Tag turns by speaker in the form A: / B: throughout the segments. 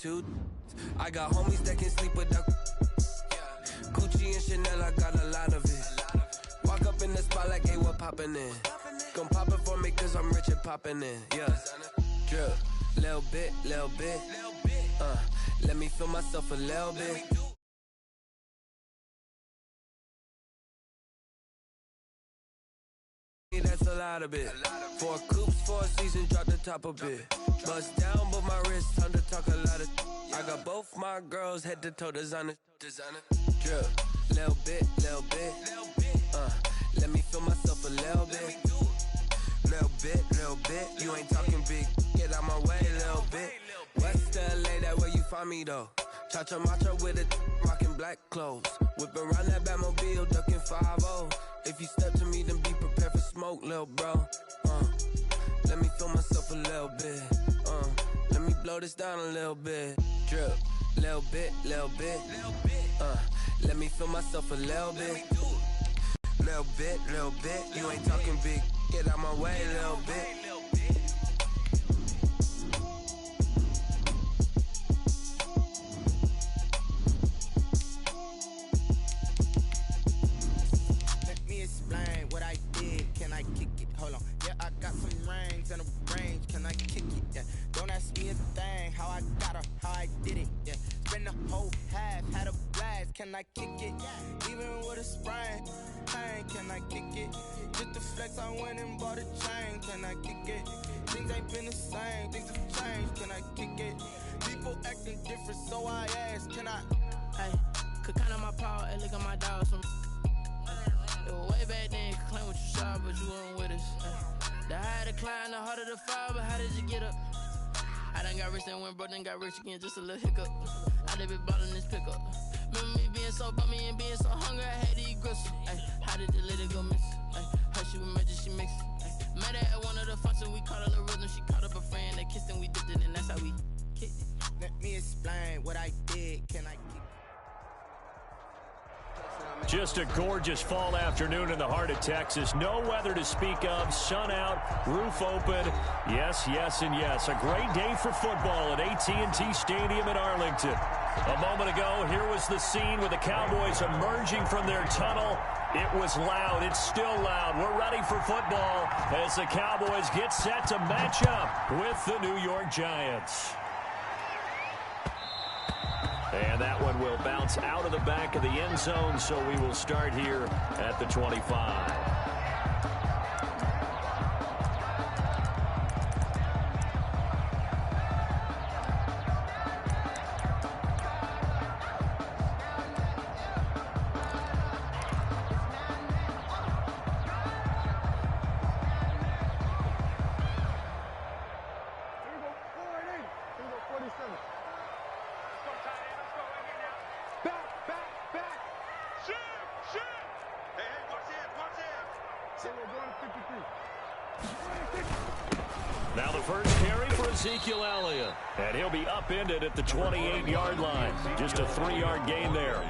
A: 2. I got homies that can sleep without. Gucci and Chanel, I got a lot of it. Walk up in the spot like, hey, what poppin' in? Gon' pop it for me cause I'm rich and poppin' in. Yeah, drip, little bit. Let me feel myself a little bit. That's a lot of it. 4 coops, 4 seasons, drop the top a bit. Bust down, but my wrist, time to talk a lot of. I got both my girls head to toe designer. Drip, little bit. Let me feel myself a little bit. Little bit. You ain't talking big. Get out my way, little bit. West LA, that where you find me though. Cha-cha matcha with it, rocking black clothes. Whip around that Batmobile, ducking 5-0. If you step to me, then be prepared for smoke, little bro. Let me feel myself a little bit. Let me blow this down a little bit. Drip, little bit. Let me feel myself a little bit. Little bit. You ain't talking big. Get out my way, little bit.
B: Explain what I did, can I kick it? Hold on, yeah, I got some rings and a range, can I kick it? Yeah, don't ask me a thing, how I got her, how I did it, yeah. Spend the whole half, had a blast, can I kick it? Even with a sprain, pain, can I kick it? Just the flex, I went and bought a chain, can I kick it? Things ain't been the same, things have changed, can I kick it? People acting different, so I ask, can I?
C: Hey, could count on my power, and look at my dogs from. It was way back then, you could claim what you saw, but you weren't with us. The higher the climb, the harder the fall, but how did you get up? I done got rich and went broke, then got rich again, just a little hiccup. I done been ballin' this pickup. Remember me being so bummy and being so hungry, I had to eat gristle. How did the lady go miss? Her she was magic, she mixed. Met her at one of the functions, we caught her the rhythm, she caught up a friend, they kissed and we dipped it, and that's how we kicked it.
B: Let me explain what I did, can I kick it?
D: Just a gorgeous fall afternoon in the heart of Texas. No weather to speak of. Sun out, roof open. Yes, and yes. A great day for football at AT&T Stadium in Arlington. A moment ago, here was the scene with the Cowboys emerging from their tunnel. It was loud. It's still loud. We're ready for football as the Cowboys get set to match up with the New York Giants. And that one will bounce out of the back of the end zone, so we will start here at the 25. Now the first carry for Ezekiel Elliott. And he'll be upended at the 28-yard line. Just a 3-yard gain there.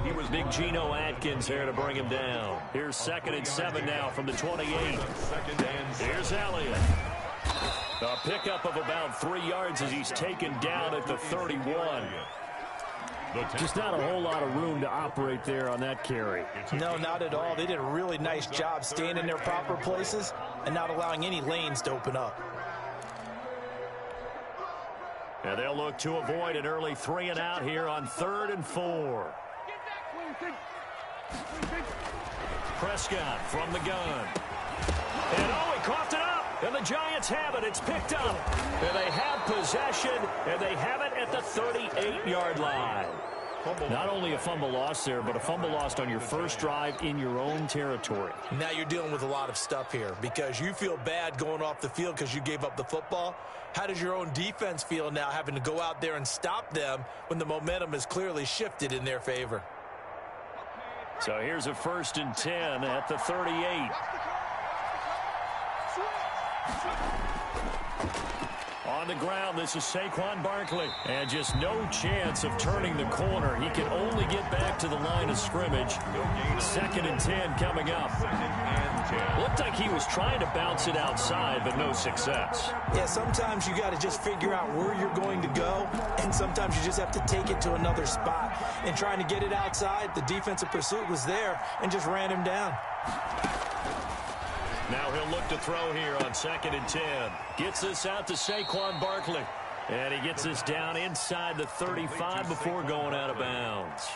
D: He was big Geno Atkins there to bring him down. Here's 2nd and 7 now from the 28. Here's Elliott. A pickup of about 3 yards as he's taken down at the 31.
E: Just not a whole lot of room to operate there on that carry.
F: No, not at all. They did a really nice job staying in their proper places and not allowing any lanes to open up.
D: And they'll look to avoid an early 3 and out here on 3rd and 4. Prescott from the gun. And he coughed it up. And the Giants have it. It's picked up. And they have possession, and they have it at the 38-yard line. Not only a fumble loss there, but a fumble lost on your first drive in your own territory.
F: Now you're dealing with a lot of stuff here because you feel bad going off the field because you gave up the football. How does your own defense feel now having to go out there and stop them when the momentum has clearly shifted in their favor?
D: So here's a 1st and 10 at the 38. On the ground, this is Saquon Barkley. And just no chance of turning the corner. He can only get back to the line of scrimmage. 2nd and 10 coming up. Looked like he was trying to bounce it outside, but no success.
F: Yeah, sometimes you got to just figure out where you're going to go, and sometimes you just have to take it to another spot. And trying to get it outside, the defensive pursuit was there and just ran him down.
D: Now he'll look to throw here on 2nd and 10. Gets this out to Saquon Barkley. And he gets this down inside the 35 before going out of bounds.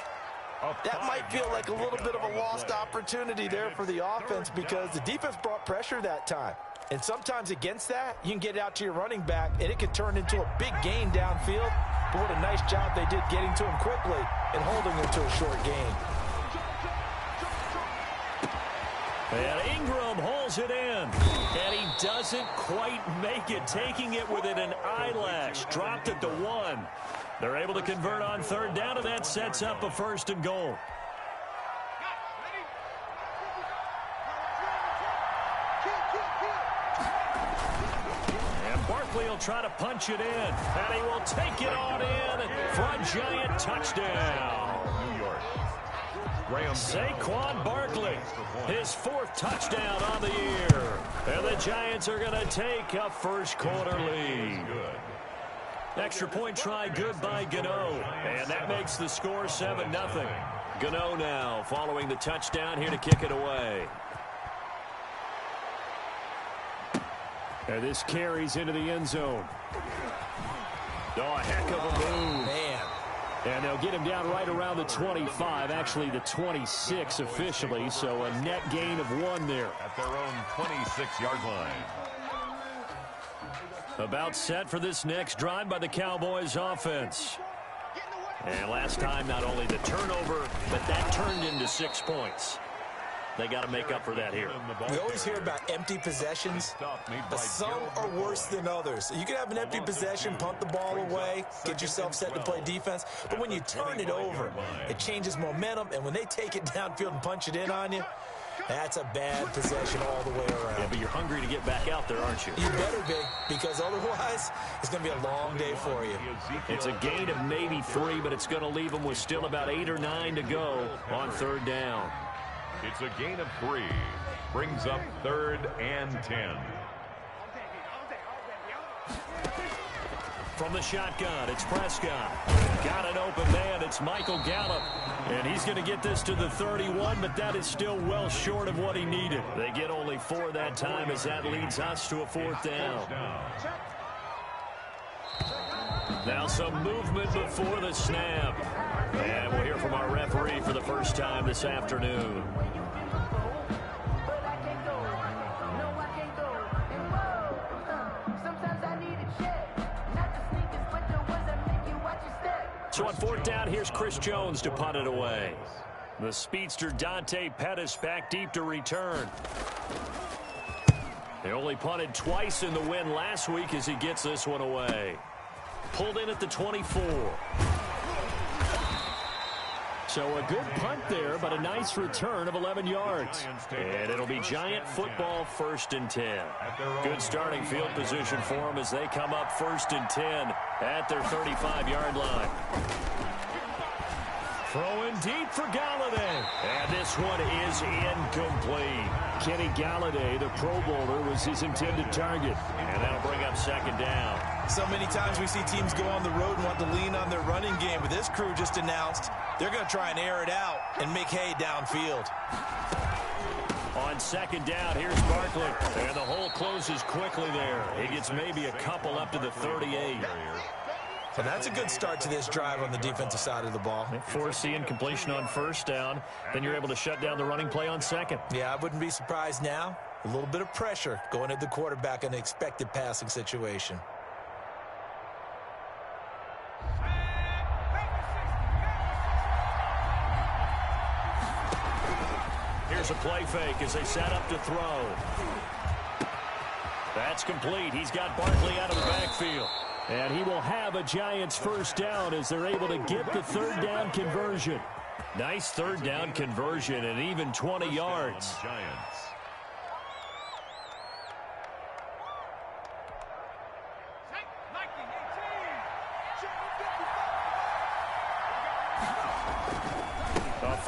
F: That might feel like a little bit of a lost opportunity there for the offense because the defense brought pressure that time. And sometimes against that, you can get it out to your running back, and it can turn into a big gain downfield. But what a nice job they did getting to him quickly and holding him to a short gain.
D: And Ingram hauls it in. And he doesn't quite make it, taking it within an eyelash. Dropped it to 1. They're able to convert on 3rd down, and that sets up a 1st and goal. And Barkley will try to punch it in. And he will take it on in for a Giant touchdown.
G: New York.
D: Saquon Barkley, his 4th touchdown on the year. And the Giants are going to take a first quarter lead. Extra point try good by Gano. And that makes the score 7-0. Gano now following the touchdown here to kick it away. And this carries into the end zone. Oh, a heck of a move.
F: Man.
D: And they'll get him down right around the 25, actually the 26 officially, so a net gain of 1 there.
G: At their own 26-yard line.
D: About set for this next drive by the Cowboys offense. And last time, not only the turnover, but that turned into 6 points. They got to make up for that here.
F: We always hear about empty possessions, but some are worse than others. You can have an empty possession, punt the ball away, get yourself set to play defense, but when you turn it over, it changes momentum, and when they take it downfield and punch it in on you, that's a bad possession all the way around.
D: Yeah, but you're hungry to get back out there, aren't you?
F: You better be, because otherwise, it's going to be a long day for you.
D: It's a gain of maybe 3, but it's going to leave them with still about 8 or 9 to go on 3rd down.
G: It's a gain of 3. Brings up 3rd and 10.
D: From the shotgun, it's Prescott. Got an open man. It's Michael Gallup. And he's going to get this to the 31, but that is still well short of what he needed. They get only 4 that time as that leads us to a 4th down. Now some movement before the snap. And we'll hear from our referee for the first time this afternoon. So on 4th down, here's Chris Jones to punt it away. The speedster Dante Pettis back deep to return. He only punted twice in the win last week as he gets this one away. Pulled in at the 24. So a good punt there, but a nice return of 11 yards. And it'll be Giant football 1st and 10. Good starting field position for them as they come up 1st and 10 at their 35-yard line. Throwing deep for Galladay. And this one is incomplete. Kenny Galladay, the Pro Bowler, was his intended target. And that'll bring up 2nd down.
F: So many times we see teams go on the road and want to lean on their running game, but this crew just announced they're going to try and air it out and make hay downfield.
D: On 2nd down, here's Barkley. And the hole closes quickly there. He gets maybe a couple up to the 38.
F: So that's a good start to this drive on the defensive side of the ball.
D: Foreseeing completion on 1st down. Then you're able to shut down the running play on 2nd.
F: Yeah, I wouldn't be surprised now. A little bit of pressure going at the quarterback in an expected passing situation.
D: Here's a play fake as they set up to throw. That's complete. He's got Barkley out of the backfield. And he will have a Giants 1st down as they're able to get the 3rd down conversion. Nice 3rd down conversion and even 20 yards.
G: Giants.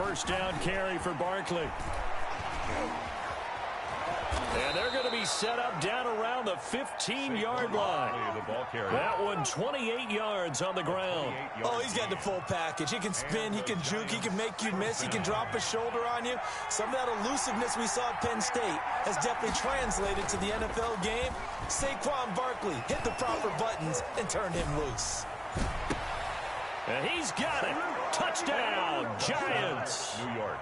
D: first down carry for Barkley. And they're going to be set up down around the 15-yard line. That one 28 yards on the ground.
F: Oh, he's got the full package. He can spin, he can juke, he can make you miss, he can drop a shoulder on you. Some of that elusiveness we saw at Penn State has definitely translated to the NFL game. Saquon Barkley hit the proper buttons and turned him loose.
D: And he's got it. Touchdown, Giants.
G: New York.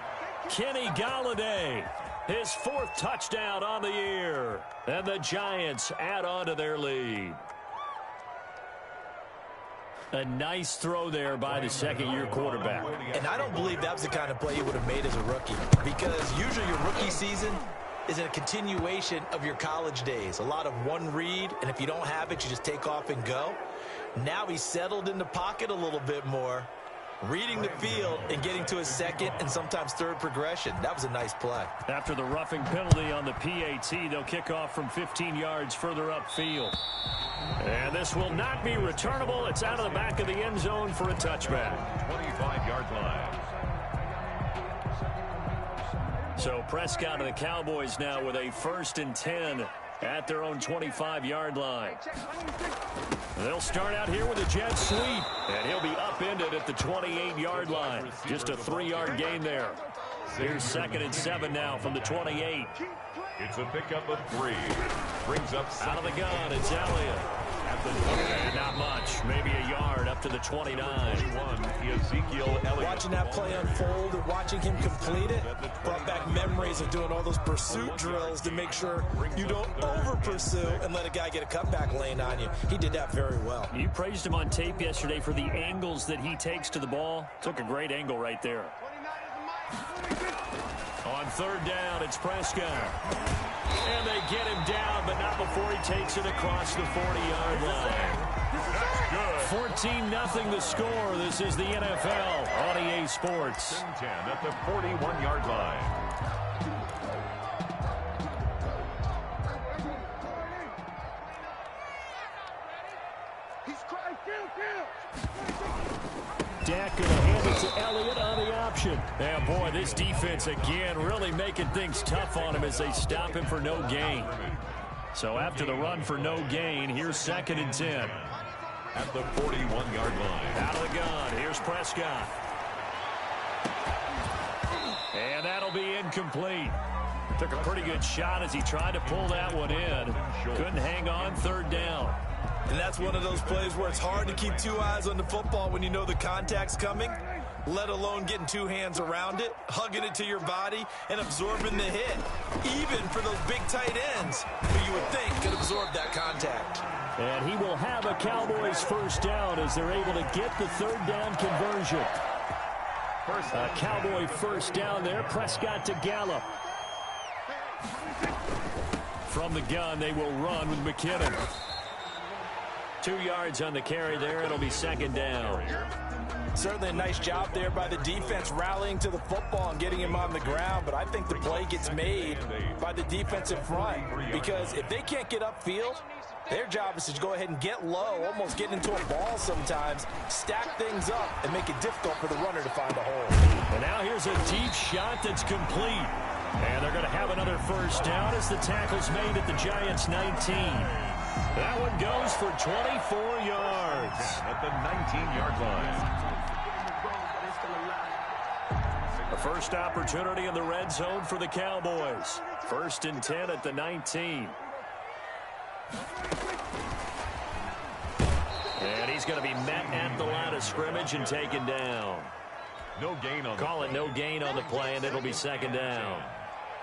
D: Kenny Golladay, his 4th touchdown on the year. And the Giants add on to their lead. A nice throw there by the second-year quarterback.
F: And I don't believe that was the kind of play he would have made as a rookie, because usually your rookie season is a continuation of your college days. A lot of one read, and if you don't have it, you just take off and go. Now he's settled in the pocket a little bit more, reading the field and getting to his second and sometimes third progression. That was a nice play.
D: After the roughing penalty on the PAT, they'll kick off from 15 yards further upfield. And this will not be returnable. It's out of the back of the end zone for a touchback.
G: 25-yard line.
D: So Prescott and the Cowboys now with a 1st and 10 at their own 25-yard line. They'll start out here with a jet sweep, and he'll be upended at the 28-yard line. Just a 3-yard gain there. Here's 2nd and 7 now from the 28.
G: It's a pickup of 3. Brings up
D: out of the gun, it's Elliott. And not much, maybe a yard up to the 29.
G: Ezekiel Elliott.
F: Watching that play unfold and watching him complete it brought back memories of doing all those pursuit drills to make sure you don't over-pursue and let a guy get a cutback lane on you. He did that very well.
D: You praised him on tape yesterday for the angles that he takes to the ball. Took a great angle right there. On 3rd down, it's Prescott. And they get him down, but not before he takes it across the 40-yard line. 14-0 the score. This is the NFL on EA Sports.
G: 10 at the 41-yard line.
D: Dak going to hand it to Elliott on the option. Yeah, boy, this defense again really making things tough on him as they stop him for no gain. So after the run for no gain, here's 2nd and 10.
G: At the 41-yard line.
D: Out of the gun, here's Prescott. And that'll be incomplete. Took a pretty good shot as he tried to pull that one in. Couldn't hang on, 3rd down.
F: And that's one of those plays where it's hard to keep 2 eyes on the football when you know the contact's coming, let alone getting 2 hands around it, hugging it to your body, and absorbing the hit. Even for those big tight ends, who you would think could absorb that contact.
D: And he will have a Cowboys 1st down as they're able to get the 3rd down conversion. A Cowboy 1st down there. Prescott to Gallup. From the gun, they will run with McKinnon. 2 yards on the carry there. It'll be 2nd down.
F: Certainly a nice job there by the defense rallying to the football and getting him on the ground, but I think the play gets made by the defensive front, because if they can't get upfield, their job is to go ahead and get low, almost get into a ball sometimes, stack things up, and make it difficult for the runner to find a hole.
D: And now here's a deep shot that's complete. And they're going to have another 1st down as the tackle's made at the Giants' 19. That one goes for 24 yards.
G: At the 19-yard line.
D: The first opportunity in the red zone for the Cowboys. 1st and 10 at the 19. And he's going to be met at the line of scrimmage and taken down.
G: No gain on
D: Call it no gain on the play, and it'll be 2nd down.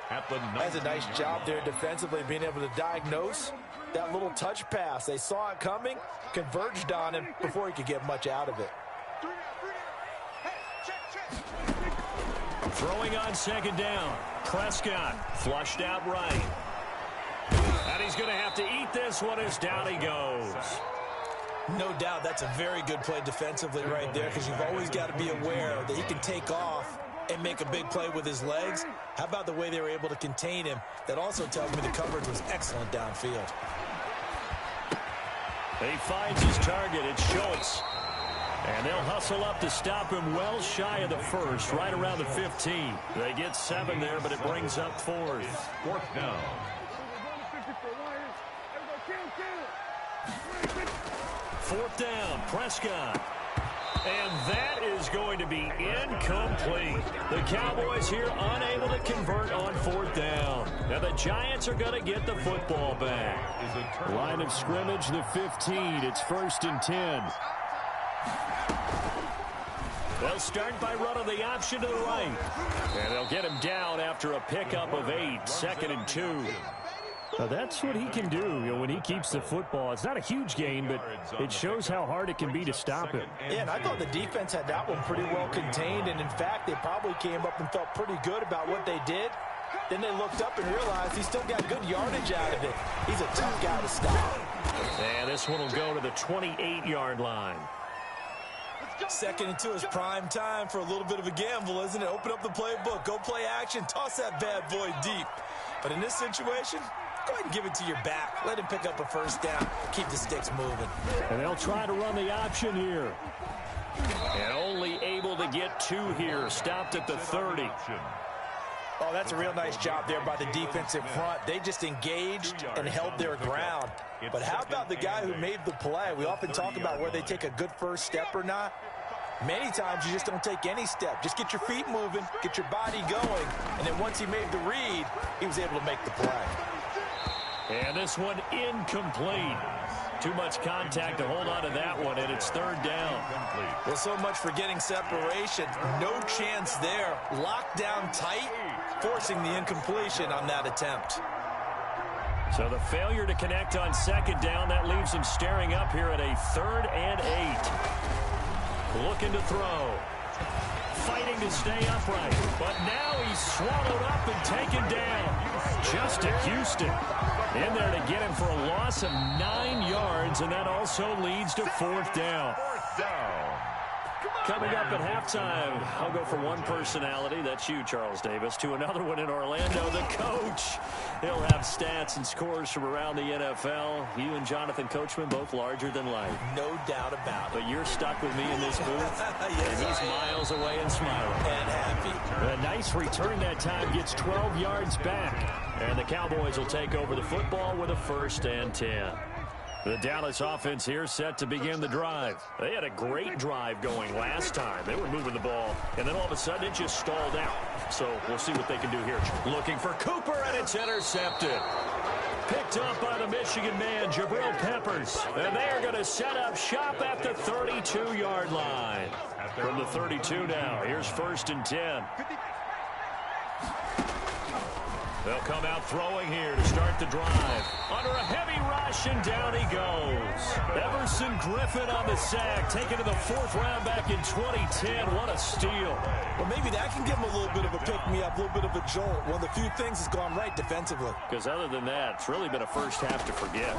G: At the
F: That's a nice job there defensively, being able to diagnose that little touch pass. They saw it coming, converged on him before he could get much out of it.
D: Throwing on 2nd down. Prescott flushed out right. And he's going to have to eat this one as down he goes.
F: No doubt that's a very good play defensively right there, because you've always got to be aware that he can take off and make a big play with his legs. How about the way they were able to contain him? That also tells me the coverage was excellent downfield.
D: He finds his target. It's Schultz. And they'll hustle up to stop him well shy of the first, right around the 15. They get 7 there, but it brings up 4th.
G: 4th down.
D: 4th down, Prescott. And that is going to be incomplete. The Cowboys here unable to convert on 4th down. Now the Giants are going to get the football back.
E: Line of scrimmage, the 15. It's 1st and 10.
D: They'll start by running the option to the right. And they'll get him down after a pickup of 8, 2nd and 2.
E: Now that's what he can do, when he keeps the football. It's not a huge gain, but it shows how hard it can be to stop him.
F: Yeah, and I thought the defense had that one pretty well contained, and in fact, they probably came up and felt pretty good about what they did. Then they looked up and realized he still got good yardage out of it. He's a tough guy to stop.
D: And this one will go to the 28-yard line.
F: 2nd and 2 is prime time for a little bit of a gamble, isn't it? Open up the playbook, go play action, toss that bad boy deep. But in this situation, go ahead and give it to your back. Let him pick up a 1st down. Keep the sticks moving.
E: And they'll try to run the option here.
D: And only able to get 2 here. Stopped at the 30.
F: Oh, that's a real nice job there by the defensive front. They just engaged and held their ground. But how about the guy who made the play? We often talk about where they take a good first step or not. Many times you just don't take any step. Just get your feet moving, get your body going, and then once he made the read, he was able to make the play.
D: And this one incomplete. Too much contact to hold on to that one, and it's 3rd down.
F: Well, so much for getting separation. No chance there. Locked down tight, forcing the incompletion on that attempt.
D: So the failure to connect on 2nd down, that leaves him staring up here at a 3rd and 8. Looking to throw. Fighting to stay upright. But now he's swallowed up and taken down. Just to Houston. In there to get him for a loss of 9 yards, and that also leads to 4th down.
G: 4th down.
D: Coming up at halftime, I'll go from one personality, that's you, Charles Davis, to another one in Orlando, the coach. He'll have stats and scores from around the NFL. You and Jonathan Coachman, both larger than life.
F: No doubt about it.
D: But you're stuck with me in this booth,
F: yes,
D: and he's miles away and smiling.
F: And happy.
E: A nice return that time, gets 12 yards back.
D: And the Cowboys will take over the football with a 1st and 10. The Dallas offense here set to begin the drive. They had a great drive going last time. They were moving the ball, and then all of a sudden it just stalled out. So we'll see what they can do here. Looking for Cooper, and it's intercepted. Picked up by the Michigan man, Jabril Peppers. And they're going to set up shop at the 32-yard line. From the 32 now, here's 1st and 10. They'll come out throwing here to start the drive. Under a heavy rush, and down he goes. Everson Griffin on the sack, taken to the 4th round back in 2010. What a steal.
F: Well, maybe that can give him a little bit of a pick-me-up, a little bit of a jolt. One of the few things has gone right defensively.
D: Because other than that, it's really been a first half to forget.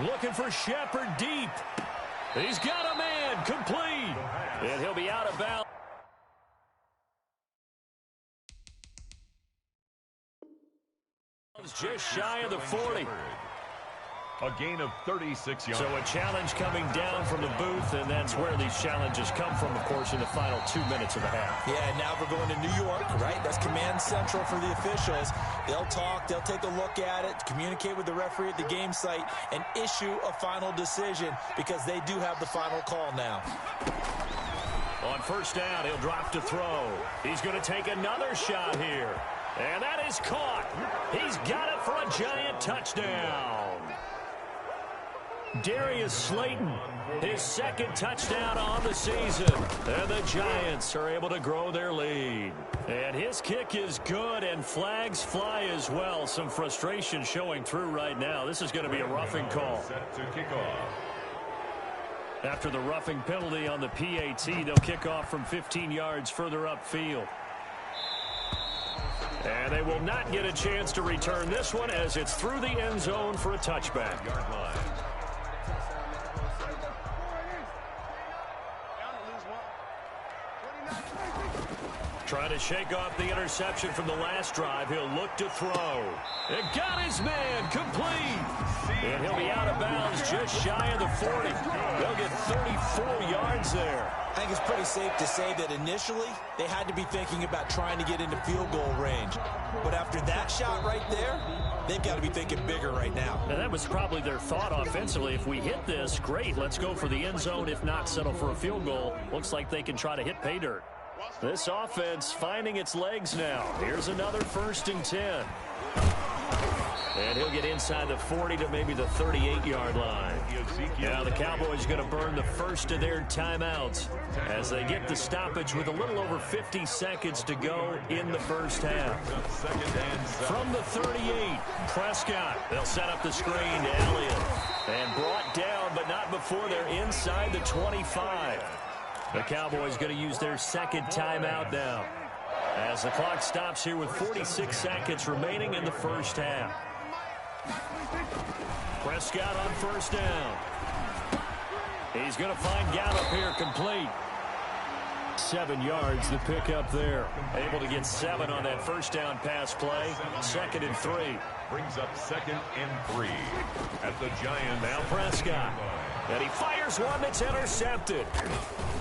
D: Looking for Shepard deep. He's got a man, complete. And he'll be out of bounds. Just shy of the 40.
G: A gain of 36 yards.
D: So a challenge coming down from the booth, and that's where these challenges come from, of course, in the final 2 minutes of the half.
F: Yeah, and now we're going to New York, right? That's command central for the officials. They'll talk, they'll take a look at it, communicate with the referee at the game site, and issue a final decision because they do have the final call now.
D: On 1st down, he'll drop to throw. He's going to take another shot here. And that is caught. He's got it for a giant touchdown. Darius Slayton, his 2nd touchdown on the season. And the Giants are able to grow their lead. And his kick is good, and flags fly as well. Some frustration showing through right now. This is going to be a roughing call.
G: Set to kick off.
D: After the roughing penalty on the PAT, they'll kick off from 15 yards further upfield. And they will not get a chance to return this one as it's through the end zone for a touchback.
G: Yard line.
D: Trying to shake off the interception from the last drive. He'll look to throw. It got his man complete. And he'll be out of bounds just shy of the 40. They'll get 34 yards there.
F: I think it's pretty safe to say that initially they had to be thinking about trying to get into field goal range. But after that shot right there, they've got to be thinking bigger right now.
D: And that was probably their thought offensively. If we hit this, great, let's go for the end zone. If not, settle for a field goal. Looks like they can try to hit pay dirt. This offense finding its legs now. Here's another 1st and 10. And he'll get inside the 40 to maybe the 38-yard line. Now the Cowboys going to burn the first of their timeouts as they get the stoppage with a little over 50 seconds to go in the first half. From the 38, Prescott. They'll set up the screen to Elliott. And brought down, but not before they're inside the 25. The Cowboys going to use their second timeout now as the clock stops here with 46 seconds remaining in the first half. Prescott on 1st down. He's going to find Gallup here complete. 7 yards the pickup there. Able to get 7 on that 1st down pass play. 2nd and 3.
G: Brings up 2nd and 3 at the Giants.
D: Now Prescott. And he fires one that's intercepted.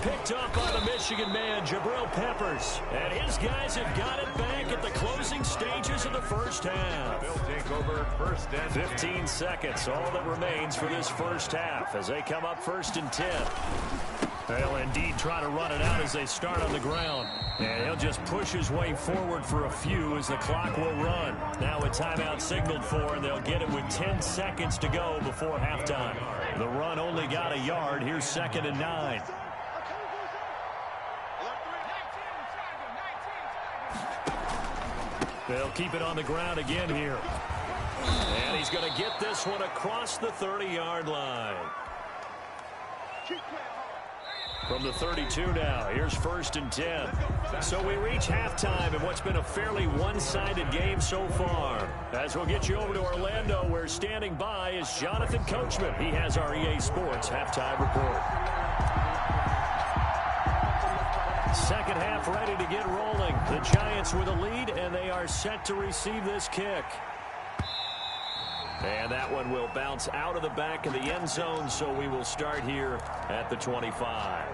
D: Picked up by the Michigan man, Jabril Peppers. And his guys have got it back at the closing stages of the first half.
G: They'll take over 1st and
D: 15 seconds, all that remains for this first half as they come up 1st and 10. They'll indeed try to run it out as they start on the ground. And he'll just push his way forward for a few as the clock will run. Now a timeout signaled for, and they'll get it with 10 seconds to go before halftime. The run only got a yard. Here's 2nd and 9. They'll keep it on the ground again here. And he's going to get this one across the 30-yard line. From the 32 now, here's 1st and 10. So we reach halftime in what's been a fairly one-sided game so far. As we'll get you over to Orlando, where standing by is Jonathan Coachman. He has our EA Sports halftime report. Second half ready to get rolling. The Giants with a lead, and they are set to receive this kick. And that one will bounce out of the back of the end zone, so we will start here at the 25.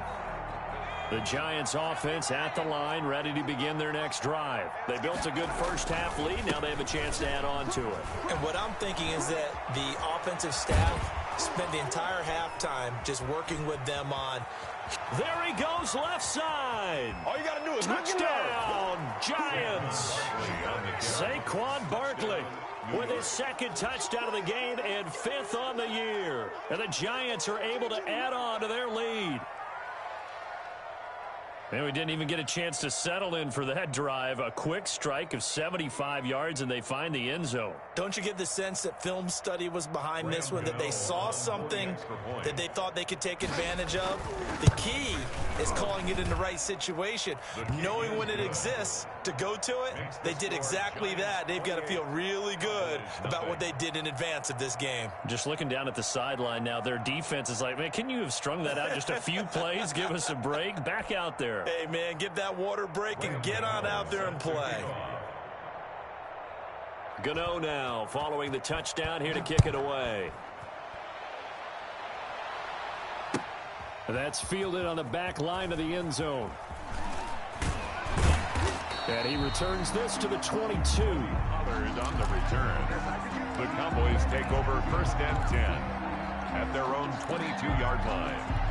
D: The Giants offense at the line, ready to begin their next drive. They built a good first half lead. Now they have a chance to add on to it.
F: And what I'm thinking is that the offensive staff spent the entire halftime just working with them on.
D: There he goes, left side.
G: all you got to do is
D: touchdown, Giants. Saquon Barkley with his 2nd touchdown of the game and 5th on the year. And the Giants are able to add on to their lead. And we didn't even get a chance to settle in for that drive. A quick strike of 75 yards, and they find the end zone.
F: Don't you get the sense that film study was behind this one, that they saw something that they thought they could take advantage of? The key is calling it in the right situation, knowing when it exists to go to it. They did exactly that. They've got to feel really good about what they did in advance of this game.
D: Just looking down at the sideline now, their defense is like, man, can you have strung that out just a few plays? Give us a break. Back out there.
F: Hey, man, give that water break and get on out there and play.
D: Gano now following the touchdown here to kick it away. That's fielded on the back line of the end zone. And he returns this to the 22.
G: Others on the return. The Cowboys take over 1st and 10 at their own 22-yard line.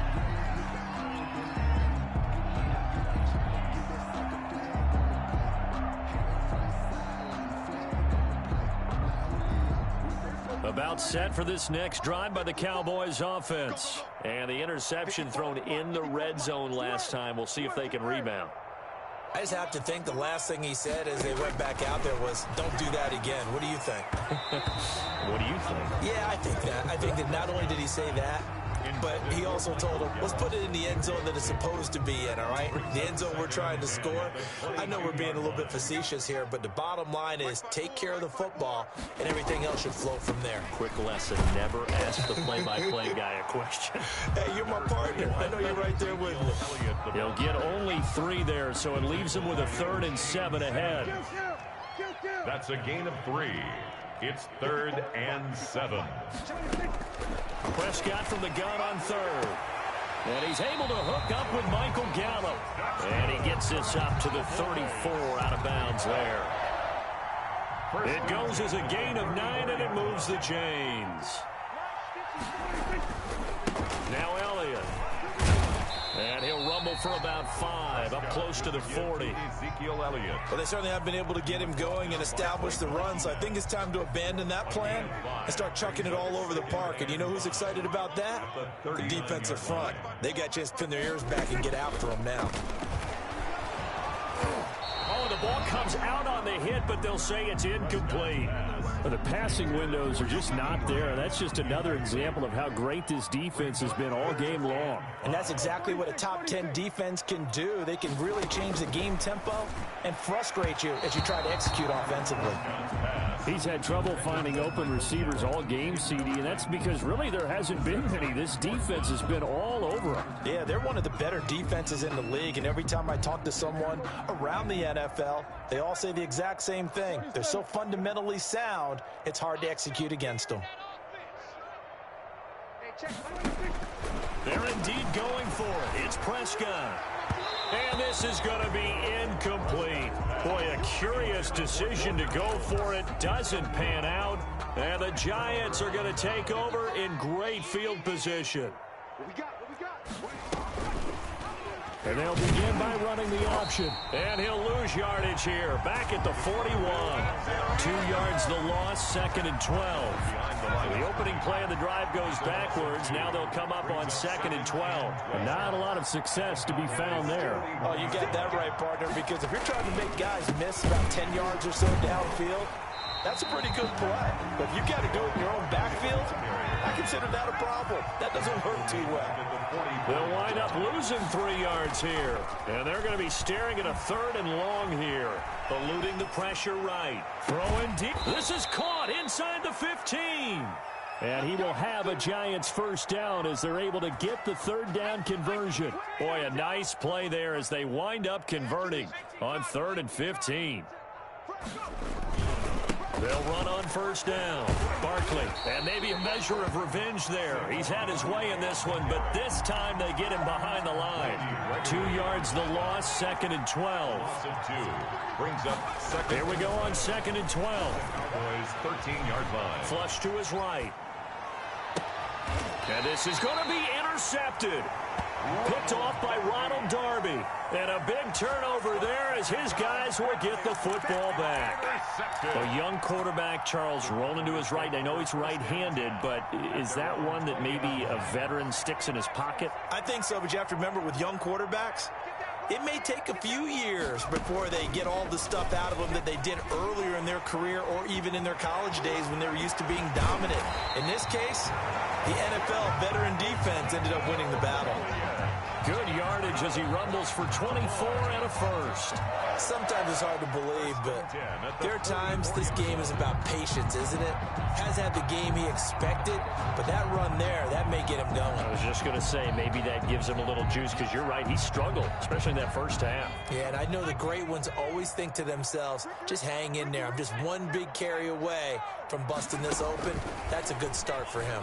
D: About set for this next drive by the Cowboys offense. And the interception thrown in the red zone last time. We'll see if they can rebound.
F: I just have to think the last thing he said as they went back out there was, don't do that again. What do you think?
D: What do you think?
F: Yeah, I think that. I think that not only did he say that, but he also told him, let's put it in the end zone that it's supposed to be in, all right? The end zone we're trying to score. I know we're being a little bit facetious here, but the bottom line is take care of the football, and everything else should flow from there.
D: Quick lesson, never ask the play-by-play guy a question.
F: Hey, you're my partner. I know you're right there with me.
D: He'll get only 3 there, so it leaves him with a 3rd and 7 ahead.
G: That's a gain of 3. It's 3rd and 7.
D: Prescott from the gun on 3rd. And he's able to hook up with Michael Gallup. And he gets this up to the 34 out of bounds there. It goes as a gain of 9, and it moves the chains. Now Elliott. And he'll rumble for about 5, up close to the 40.
G: Ezekiel Elliott.
F: Well, they certainly have been able to get him going and establish the run, so I think it's time to abandon that plan and start chucking it all over the park. And you know who's excited about that? The defensive front. They got just pin their ears back and get after him now.
D: Oh, the ball comes out on the hit, but they'll say it's incomplete.
E: Well, the passing windows are just not there. That's just another example of how great this defense has been all game long.
F: And that's exactly what a top 10 defense can do. They can really change the game tempo and frustrate you as you try to execute offensively.
E: He's had trouble finding open receivers all game, CD, and that's because really there hasn't been many. This defense has been all over him.
F: Yeah, they're one of the better defenses in the league, and every time I talk to someone around the NFL, they all say the exact same thing. They're so fundamentally sound, it's hard to execute against them.
D: They're indeed going for it. It's Prescott. And this is going to be incomplete. Boy, a curious decision to go for it. Doesn't pan out. And the Giants are going to take over in great field position.
E: And they'll begin by running the option.
D: And he'll lose yardage here. Back at the 41. 2 yards the loss, 2nd and 12. The opening play of the drive goes backwards. Now they'll come up on 2nd and 12.
E: And not a lot of success to be found there.
F: Oh, you got that right, partner, because if you're trying to make guys miss about 10 yards or so downfield, that's a pretty good play. But if you've got to do it in your own backfield, I consider that a problem. That doesn't work too well.
D: They'll wind up losing 3 yards here. And they're going to be staring at a 3rd and long here. Eluding the pressure right. Throwing deep. This is caught inside the 15.
E: And he will have a Giants first down as they're able to get the 3rd down conversion.
D: Boy, a nice play there as they wind up converting on 3rd and 15. They'll run on first down. Barkley, and maybe a measure of revenge there. He's had his way in this one, but this time they get him behind the line. 2 yards the loss, 2nd and 12.
G: Brings up second.
D: Here we go on 2nd and 12.
G: Cowboys 13-yard line.
D: Flush to his right. And this is going to be intercepted. Picked off by Ronald Darby. And a big turnover there as his guys will get the football back. A young quarterback, Charles, rolling to his right. I know he's right-handed, but is that one that maybe a veteran sticks in his pocket?
F: I think so, but you have to remember with young quarterbacks, it may take a few years before they get all the stuff out of them that they did earlier in their career or even in their college days when they were used to being dominant. In this case, the NFL veteran defense ended up winning the battle.
D: Good yardage as he rumbles for 24 and a first.
F: Sometimes it's hard to believe, but there are times this game is about patience, isn't it? Has had the game he expected, but that run there, that may get him going.
D: I was just going to say, maybe that gives him a little juice, because you're right, he struggled, especially in that first half.
F: Yeah, and I know the great ones always think to themselves, just hang in there. I'm just one big carry away from busting this open. That's a good start for him.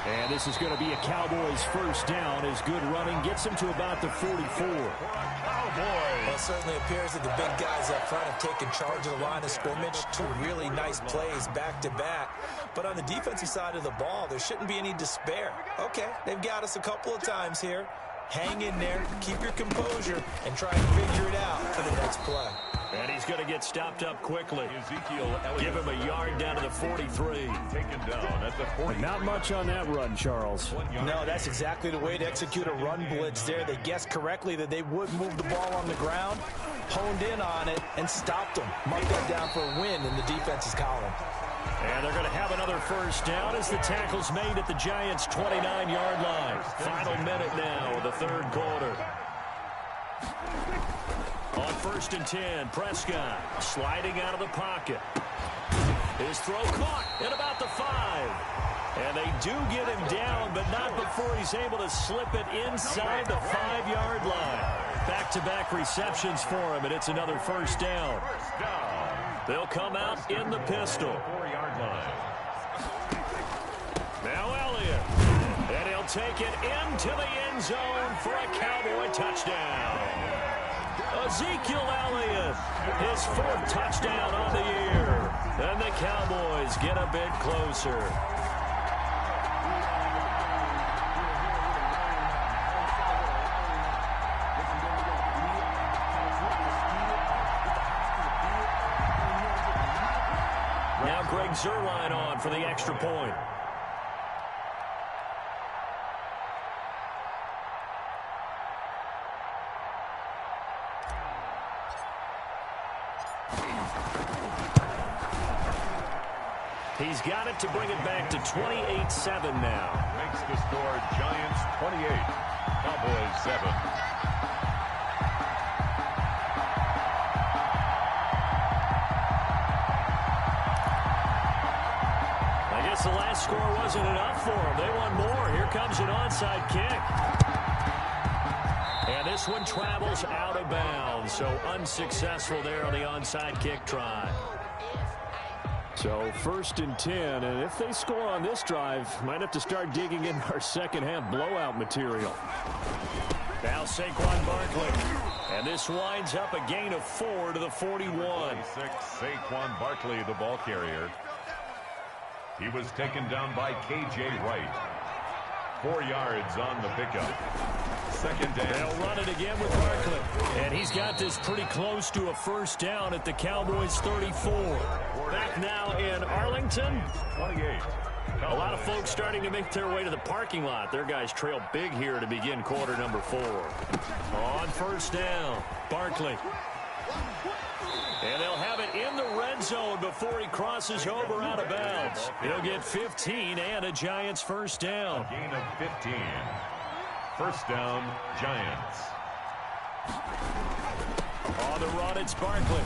E: And this is going to be a Cowboys first down as good running gets him to about the 44.
F: Well, it certainly appears that the big guys up front have taken charge of the line of scrimmage. 2 really nice plays back-to-back. But on the defensive side of the ball, there shouldn't be any despair. Okay, they've got us a couple of times here. Hang in there, keep your composure, and try and figure it out for the next play.
D: And he's going to get stopped up quickly.
G: Ezekiel Elliott.
D: Give him a yard down to the 43.
G: Taken down at the 40.
E: Not much on that run, Charles.
F: No, that's exactly the way to execute a run blitz there. They guessed correctly that they would move the ball on the ground, honed in on it, and stopped them. Mark that down for a win in the defense's column.
D: And they're going to have another first down as the tackle's made at the Giants' 29-yard line. Final minute now of the third quarter. On 1st and 10, Prescott sliding out of the pocket. His throw caught at about the 5. And they do get him down, but not before he's able to slip it inside the 5-yard line. Back-to-back receptions for him, and it's another first down. They'll come out in the pistol.
G: 4-yard line.
D: Now Elliott. And he'll take it into the end zone for a Cowboy touchdown. Ezekiel Elliott, his 4th touchdown on the year. And the Cowboys get a bit closer. Now Greg Zuerlein on for the extra point. He's got it to bring it back to 28-7 now.
G: Makes the score Giants 28, Cowboys 7.
D: I guess the last score wasn't enough for them. They want more. Here comes an onside kick. And this one travels out of bounds, so unsuccessful there on the onside kick try.
E: So 1st and 10, and if they score on this drive, might have to start digging in our second-half blowout material.
D: Now Saquon Barkley. And this winds up a gain of 4 to the 41.
G: 26, Saquon Barkley, the ball carrier. He was taken down by K.J. Wright. 4 yards on the pickup. Second down.
D: They'll run it again with Barkley. And he's got this pretty close to a first down at the Cowboys' 34. Back now in Arlington.
G: 28.
D: A lot of folks starting to make their way to the parking lot. Their guys trail big here to begin quarter number 4. On first down, Barkley. And they'll have it in the red zone before he crosses over out of bounds. He'll get 15 and a Giants first down.
G: A gain of 15. First down, Giants.
D: On the run, it's Barkley.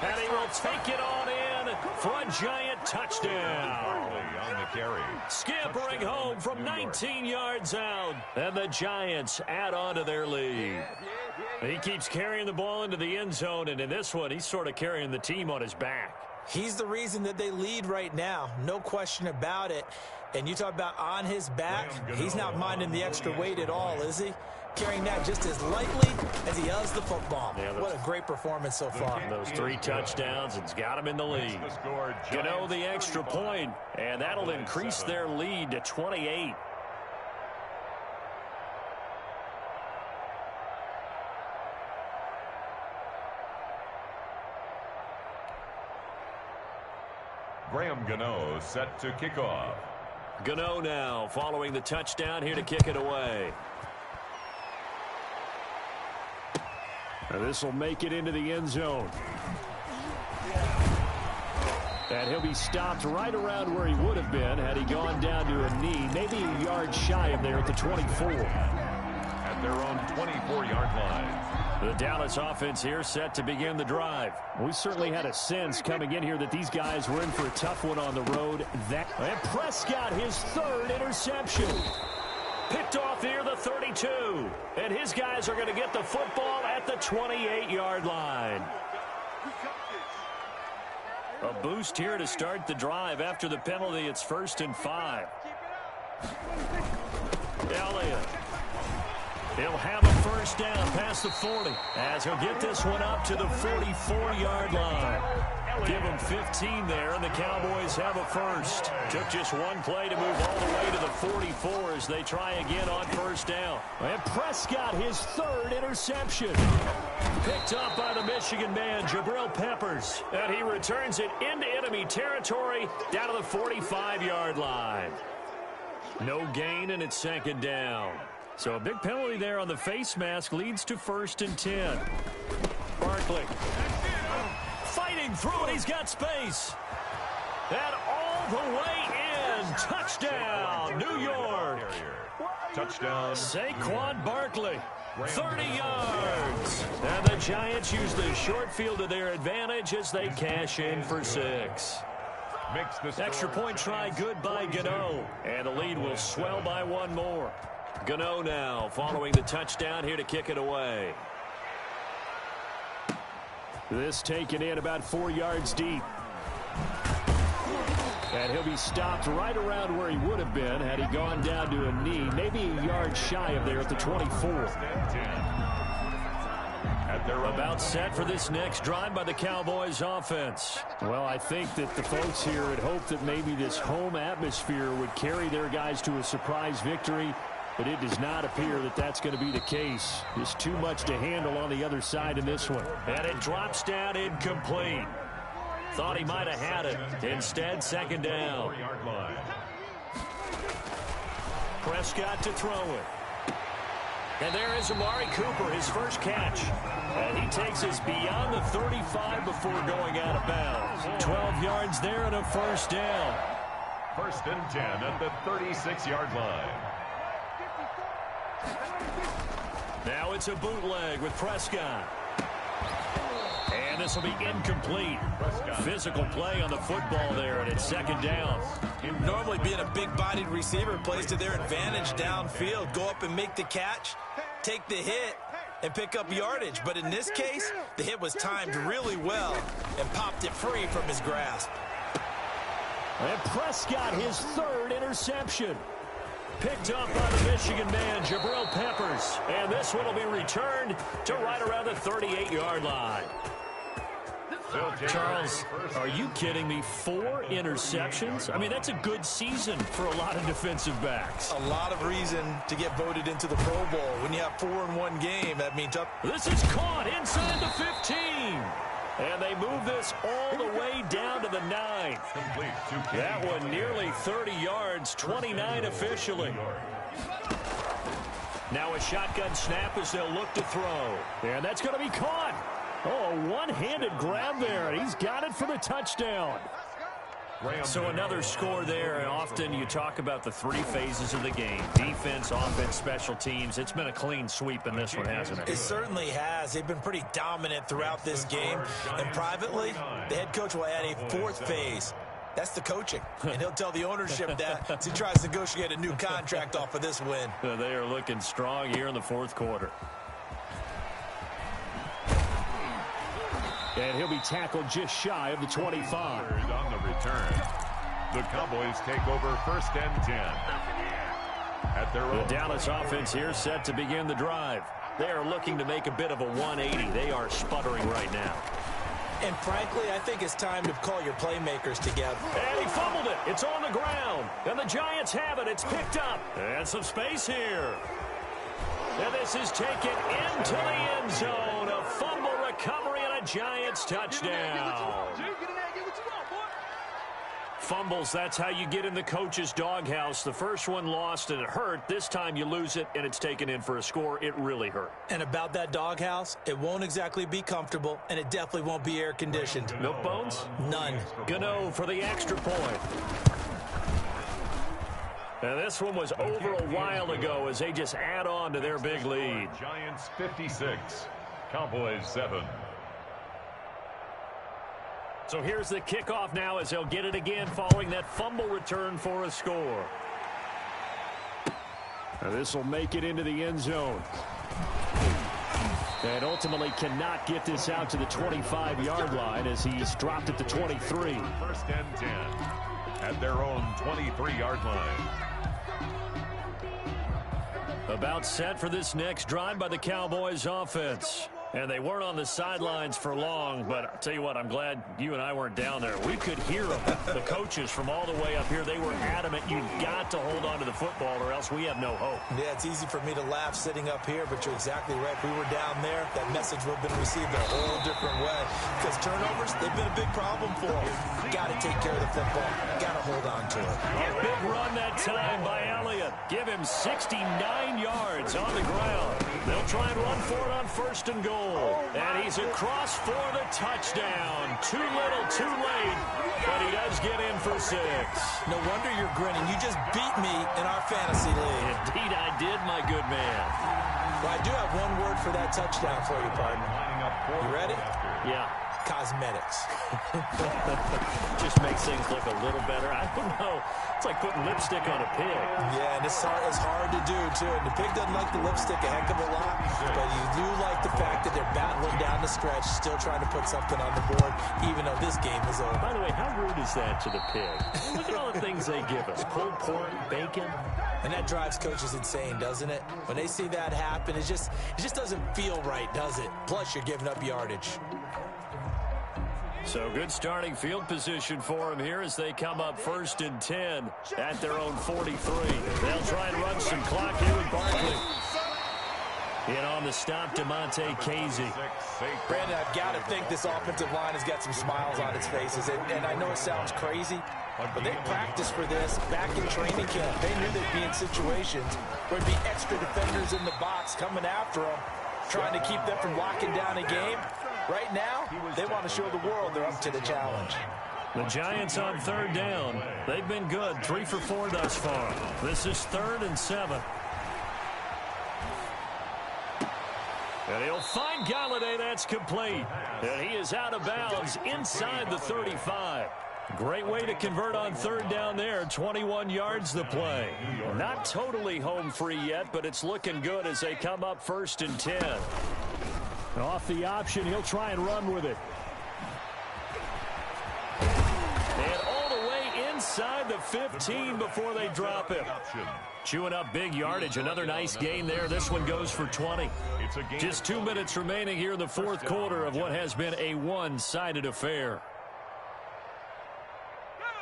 D: And he will take it on in for a Giant touchdown.
G: Barkley on the carry.
D: Scampering home from 19 yards out. And the Giants add on to their lead. He keeps carrying the ball into the end zone, and in this one, he's sort of carrying the team on his back.
F: He's the reason that they lead right now. No question about it. And you talk about on his back, he's not minding the extra weight at all, is he? Carrying that just as lightly as he does the football. Yeah, what a great performance so far.
D: Those 3 touchdowns, it's got him in the lead. Gano the extra point, and that'll increase their lead to 28.
G: Graham Gano set to kick off.
D: Gano now following the touchdown here to kick it away.
E: And this will make it into the end zone. And he'll be stopped right around where he would have been had he gone down to a knee, maybe a yard shy of there at the 24.
G: At their own 24-yard line.
D: The Dallas offense here set to begin the drive.
E: We certainly had a sense coming in here that these guys were in for a tough one on the road.
D: And Prescott, his 3rd interception. Picked off near the 32. And his guys are going to get the football at the 28-yard line. A boost here to start the drive. After the penalty, it's 1st and 5. Elliott. He'll have a first down past the 40 as he'll get this one up to the 44-yard line. Give them 15 there, and the Cowboys have a first. Took just one play to move all the way to the 44 as they try again on first down. And Prescott, his 3rd interception. Picked up by the Michigan man, Jabril Peppers. And he returns it into enemy territory down to the 45-yard line. No gain, and it's 2nd down. So a big penalty there on the face mask leads to 1st and 10. Barkley fighting Speeding through it. He's got space. And all the way in. Touchdown, New York.
G: Touchdown.
D: Saquon Barkley. 30 yards. And the Giants use the short field to their advantage as they cash in for 6. Extra point try good by Gano. And the lead will swell by 1 more. Gano now following the touchdown here to kick it away. This taken in about 4 yards deep. And he'll be stopped right around where he would have been had he gone down to a knee, maybe a yard shy of there at the 24. About set for this next drive by the Cowboys offense. Well, I think that the folks here had hoped that maybe this home atmosphere would carry their guys to a surprise victory, but it does not appear that that's going to be the case. There's too much to handle on the other side in this one. And it drops down incomplete. Thought he might have had it. Instead, second down. Prescott to throw it. And there is Amari Cooper, his first catch. And he takes us beyond the 35 before going out of bounds. 12 yards there and a first down.
G: 1st and 10 at the 36-yard line.
D: Now it's a bootleg with Prescott. And this will be incomplete. Physical play on the football there, and it's second down.
F: Normally being a big-bodied receiver plays to their advantage downfield. Go up and make the catch, take the hit, and pick up yardage. But in this case, the hit was timed really well and popped it free from his grasp.
D: And Prescott, his 3rd interception. Picked up by the Michigan man, Jabril Peppers. And this one will be returned to right around the 38-yard line. Charles, are you kidding me? 4 interceptions? I mean, that's a good season for a lot of defensive backs.
F: A lot of reason to get voted into the Pro Bowl. When you have 4 in one game, that means up.
D: This is caught inside the 15. And they move this all the way down to the 9. That one nearly 30 yards, 29 officially. Now a shotgun snap as they'll look to throw. And that's going to be caught. Oh, a one-handed grab there. He's got it for the touchdown. So another score there, and often you talk about the 3 phases of the game. Defense, offense, special teams. It's been a clean sweep in this one, hasn't it?
F: It certainly has. They've been pretty dominant throughout this game. And privately, the head coach will add a 4th phase. That's the coaching. And he'll tell the ownership that as he tries to negotiate a new contract off of this win.
D: They are looking strong here in the 4th quarter. And he'll be tackled just shy of the 25.
G: On the return, the Cowboys take over 1st and 10. At their
D: The Dallas offense here set to begin the drive. They are looking to make a bit of a 180. They are sputtering right now.
F: And frankly, I think it's time to call your playmakers together.
D: And he fumbled it. It's on the ground. And the Giants have it. It's picked up. And some space here. And this is taken into the end zone. A fumble recovery and a Giants touchdown. Fumbles, that's how you get in the coach's doghouse. The first one lost and it hurt. This time you lose it and it's taken in for a score. It really hurt.
F: And about that doghouse, it won't exactly be comfortable, and it definitely won't be air-conditioned.
D: Milk bones?
F: None.
D: Gano for the extra point. And this one was over a while ago as they just add on to their big lead.
G: Giants 56, Cowboys 7.
D: So here's the kickoff now as they'll get it again following that fumble return for a score. And this will make it into the end zone. And ultimately cannot get this out to the 25-yard line as he's dropped at the 23.
G: 1st and 10 at their own 23-yard line.
D: About set for this next drive by the Cowboys offense. And they weren't on the sidelines for long, but I'll tell you what, I'm glad you and I weren't down there. We could hear them, the coaches from all the way up here. They were adamant, you've got to hold on to the football or else we have no hope.
F: Yeah, it's easy for me to laugh sitting up here, but you're exactly right. If we were down there, that message would have been received a whole different way. Because turnovers, they've been a big problem for them. Got to take care of the football. Got to hold on to it.
D: A big run that time by Elliott. Give him 69 yards on the ground. They'll try and run for it on 1st and goal. goal. And he's across for the touchdown. Too little, too late. But he does get in for 6.
F: No wonder you're grinning. You just beat me in our fantasy league.
D: Indeed I did, my good man.
F: Well, I do have one word for that touchdown for you, partner. You ready?
D: Yeah.
F: Cosmetics.
D: Just makes things look a little better. I don't know. It's like putting lipstick on a pig.
F: Yeah, and it's hard to do, too. And the pig doesn't like the lipstick a heck of a lot, but you do like the fact that they're battling down the stretch, still trying to put something on the board, even though this game is over.
D: By the way, how rude is that to the pig? Look at all the things they give us. Pulled pork, bacon.
F: And that drives coaches insane, doesn't it? When they see that happen, it just doesn't feel right, does it? Plus, you're giving up yardage.
D: So good starting field position for them here as they come up 1st and 10 at their own 43. They'll try and run some clock here with Barkley. In on the stop, DeMonte Casey.
F: Brandon, I've got to think this offensive line has got some smiles on its faces. And I know it sounds crazy, but they practiced for this back in training camp. They knew they'd be in situations where there'd be extra defenders in the box coming after them, trying to keep them from locking down a game. Right now, they want to show the world they're up to the challenge.
D: The Giants on 3rd down. They've been good, 3 for 4 thus far. This is 3rd and 7. And he'll find Galladay. That's complete. And he is out of bounds inside the 35. Great way to convert on 3rd down there. 21 yards the play. Not totally home free yet, but it's looking good as they come up 1st and 10. Off the option, he'll try and run with it. And all the way inside the 15 before they drop him. Chewing up big yardage. Another nice gain there. This one goes for 20. Just 2 minutes remaining here in the 4th quarter of what has been a one-sided affair.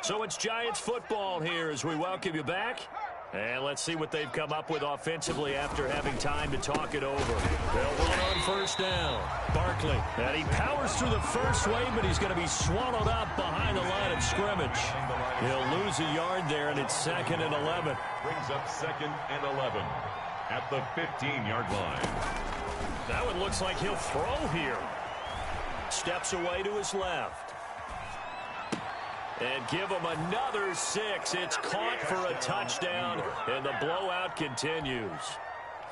D: So it's Giants football here as we welcome you back. And let's see what they've come up with offensively after having time to talk it over. They'll run on 1st down. Barkley. And he powers through the first wave, but he's going to be swallowed up behind the line of scrimmage. He'll lose a yard there, and it's 2nd and 11.
G: Brings up 2nd and 11 at the 15-yard line.
D: That one looks like he'll throw here. Steps away to his left. And give him another 6. It's caught for a touchdown, and the blowout continues.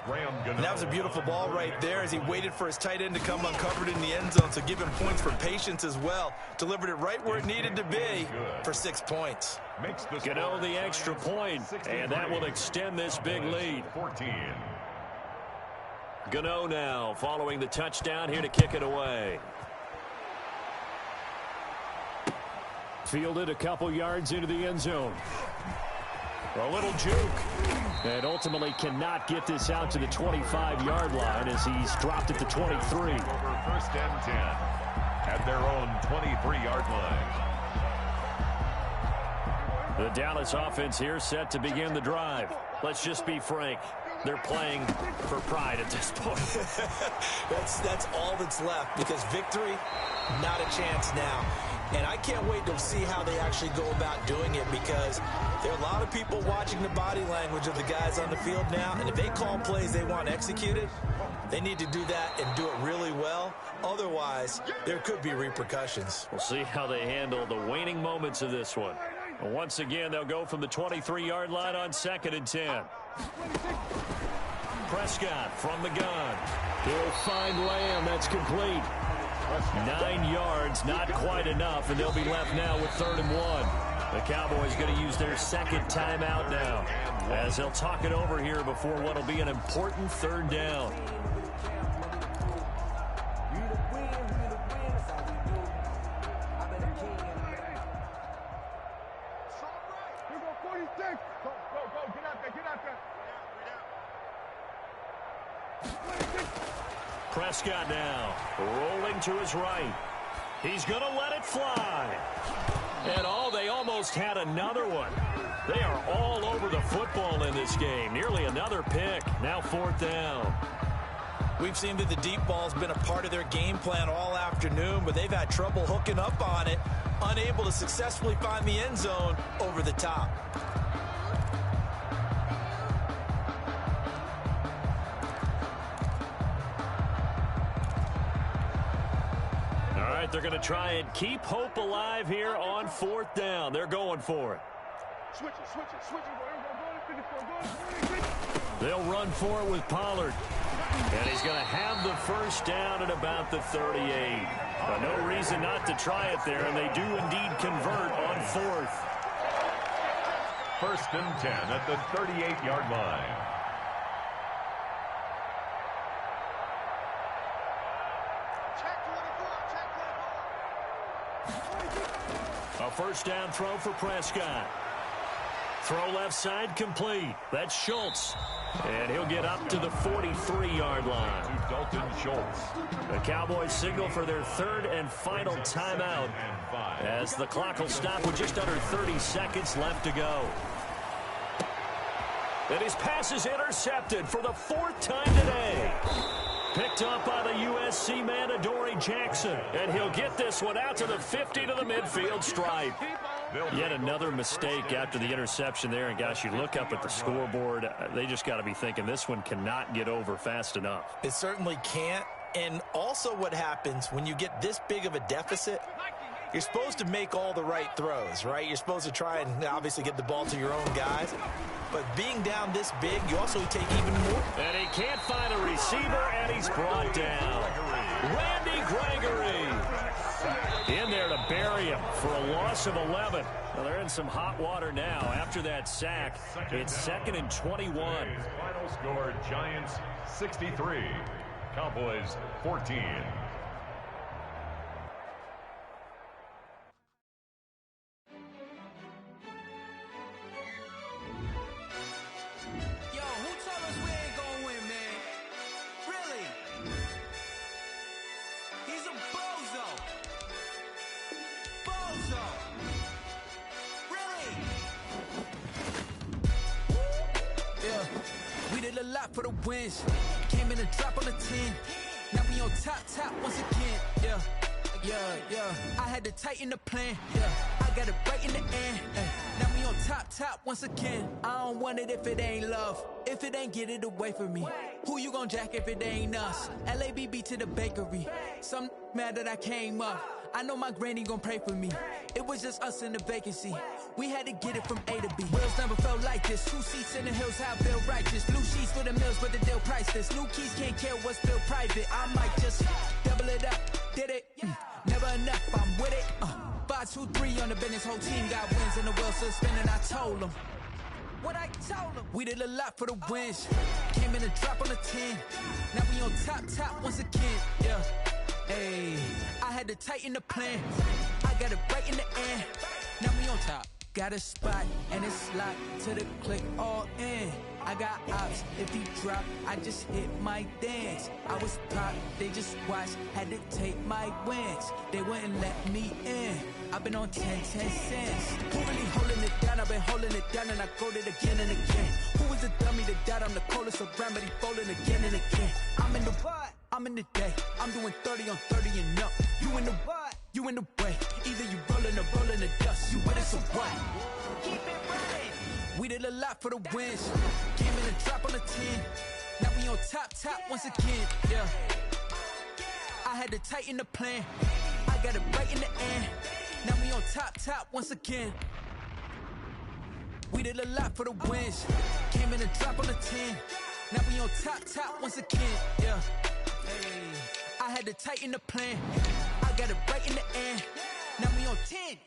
F: And that was a beautiful ball right there as he waited for his tight end to come uncovered in the end zone, so give him points for patience as well. Delivered it right where it needed to be for 6 points.
D: Gano the extra point, and that will extend this big lead.
G: 14.
D: Gano now following the touchdown here to kick it away. Fielded a couple yards into the end zone. A little juke. And ultimately cannot get this out to the 25-yard line as he's dropped at the 23.
G: Over 1st and 10 at their own 23-yard line.
D: The Dallas offense here set to begin the drive. Let's just be frank. They're playing for pride at this point.
F: That's all that's left because victory, not a chance now. And I can't wait to see how they actually go about doing it because there are a lot of people watching the body language of the guys on the field now. And if they call plays they want executed, they need to do that and do it really well. Otherwise, there could be repercussions.
D: We'll see how they handle the waning moments of this one. Once again, they'll go from the 23-yard line on 2nd and 10. Prescott from the gun. He'll find Lamb. That's complete. 9 yards, not quite enough, and they'll be left now with 3rd and 1. The Cowboys going to use their 2nd timeout now as they'll talk it over here before what will be an important 3rd down. Prescott now rolling to his right. He's going to let it fly. And they almost had another one. They are all over the football in this game. Nearly another pick. Now 4th down.
F: We've seen that the deep ball's been a part of their game plan all afternoon, but they've had trouble hooking up on it, unable to successfully find the end zone over the top.
D: right, they're going to try and keep hope alive here on 4th down. They're going for it.
H: Switch it.
D: They'll run for it with Pollard. And he's going to have the first down at about the 38. But no reason not to try it there, and they do indeed convert on 4th.
G: 1st and 10 at the 38-yard line.
D: A first down throw for Prescott. Throw left side complete. That's Schultz. And he'll get up to the 43-yard line.
G: Dalton Schultz.
D: The Cowboys signal for their 3rd and final timeout as the clock will stop with just under 30 seconds left to go. And his pass is intercepted for the 4th time today. Picked up by the USC man, Adoree Jackson. And he'll get this one out to the 50 to the midfield stripe. Yet another mistake after the interception there. And, gosh, you look up at the scoreboard, they just got to be thinking this one cannot get over fast enough.
F: It certainly can't. And also what happens when you get this big of a deficit, you're supposed to make all the right throws, right? You're supposed to try and obviously get the ball to your own guys. But being down this big, you also take even more.
D: And he can't find a receiver, and he's brought down. Randy Gregory in there to bury him for a loss of 11. Well, they're in some hot water now after that sack. It's 2nd and 21.
G: Final score, Giants 63, Cowboys 14.
B: For the wins, came in a drop on the 10. Now we on top once again. Yeah. I had to tighten the plan. I got it right in the end. Now we on top once again. I don't want it if it ain't love. If it ain't, get it away from me. Who you gon' jack if it ain't us? LABB to the bakery. Some mad that I came up. I know my granny gon' pray for me. It was just us in the vacancy. We had to get it from A to B. Wheels never felt like this. 2 seats in the hills, how I feel righteous. Blue sheets for the mills, but the deal priceless. New keys can't care what's still private. I might just double it up. Did it? Never enough, I'm with it. 5, 2, 3 on the business. Whole team got wins and the wheels still spinning. I told them. What I told them. We did a lot for the wins. Came in a drop on the 10. Now we on top once again. Yeah. Hey, I had to tighten the plan. I got it right in the end. Now we on top. Got a spot and it's locked to the click all in. I got ops, if he drop, I just hit my dance. I was top, they just watched, had to take my wins. They wouldn't let me in. I've been on 10 cents. Who really holding it down? I've been holding it down and I go it again and again. Who was the dummy that died? I'm the coldest around, but he folding again and again. I'm in the what? I'm in the day. I'm doing 30 on 30 and up. You in the what? You in the way. Either you rolling or rolling the dust. You with us or what? Keep it running. We did a lot for the wins. Came in a drop on the 10. Now we on top once again. Yeah. I had to tighten the plan. I got it right in the end. Now we on top once again. We did a lot for the wins. Came in a drop on the 10. Now we on top once again. Yeah. Hey. I had to tighten the plan. I got it right in the end. Now we on 10.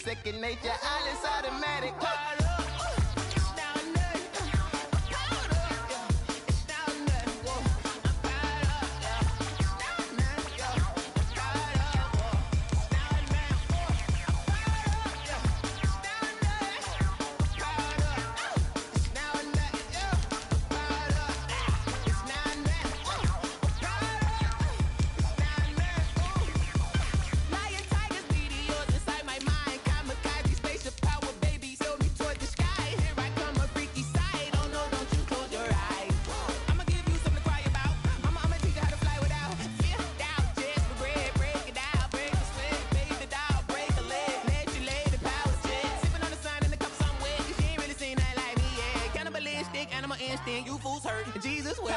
B: second nature. All is automatic. You fools hurt. Jesus will.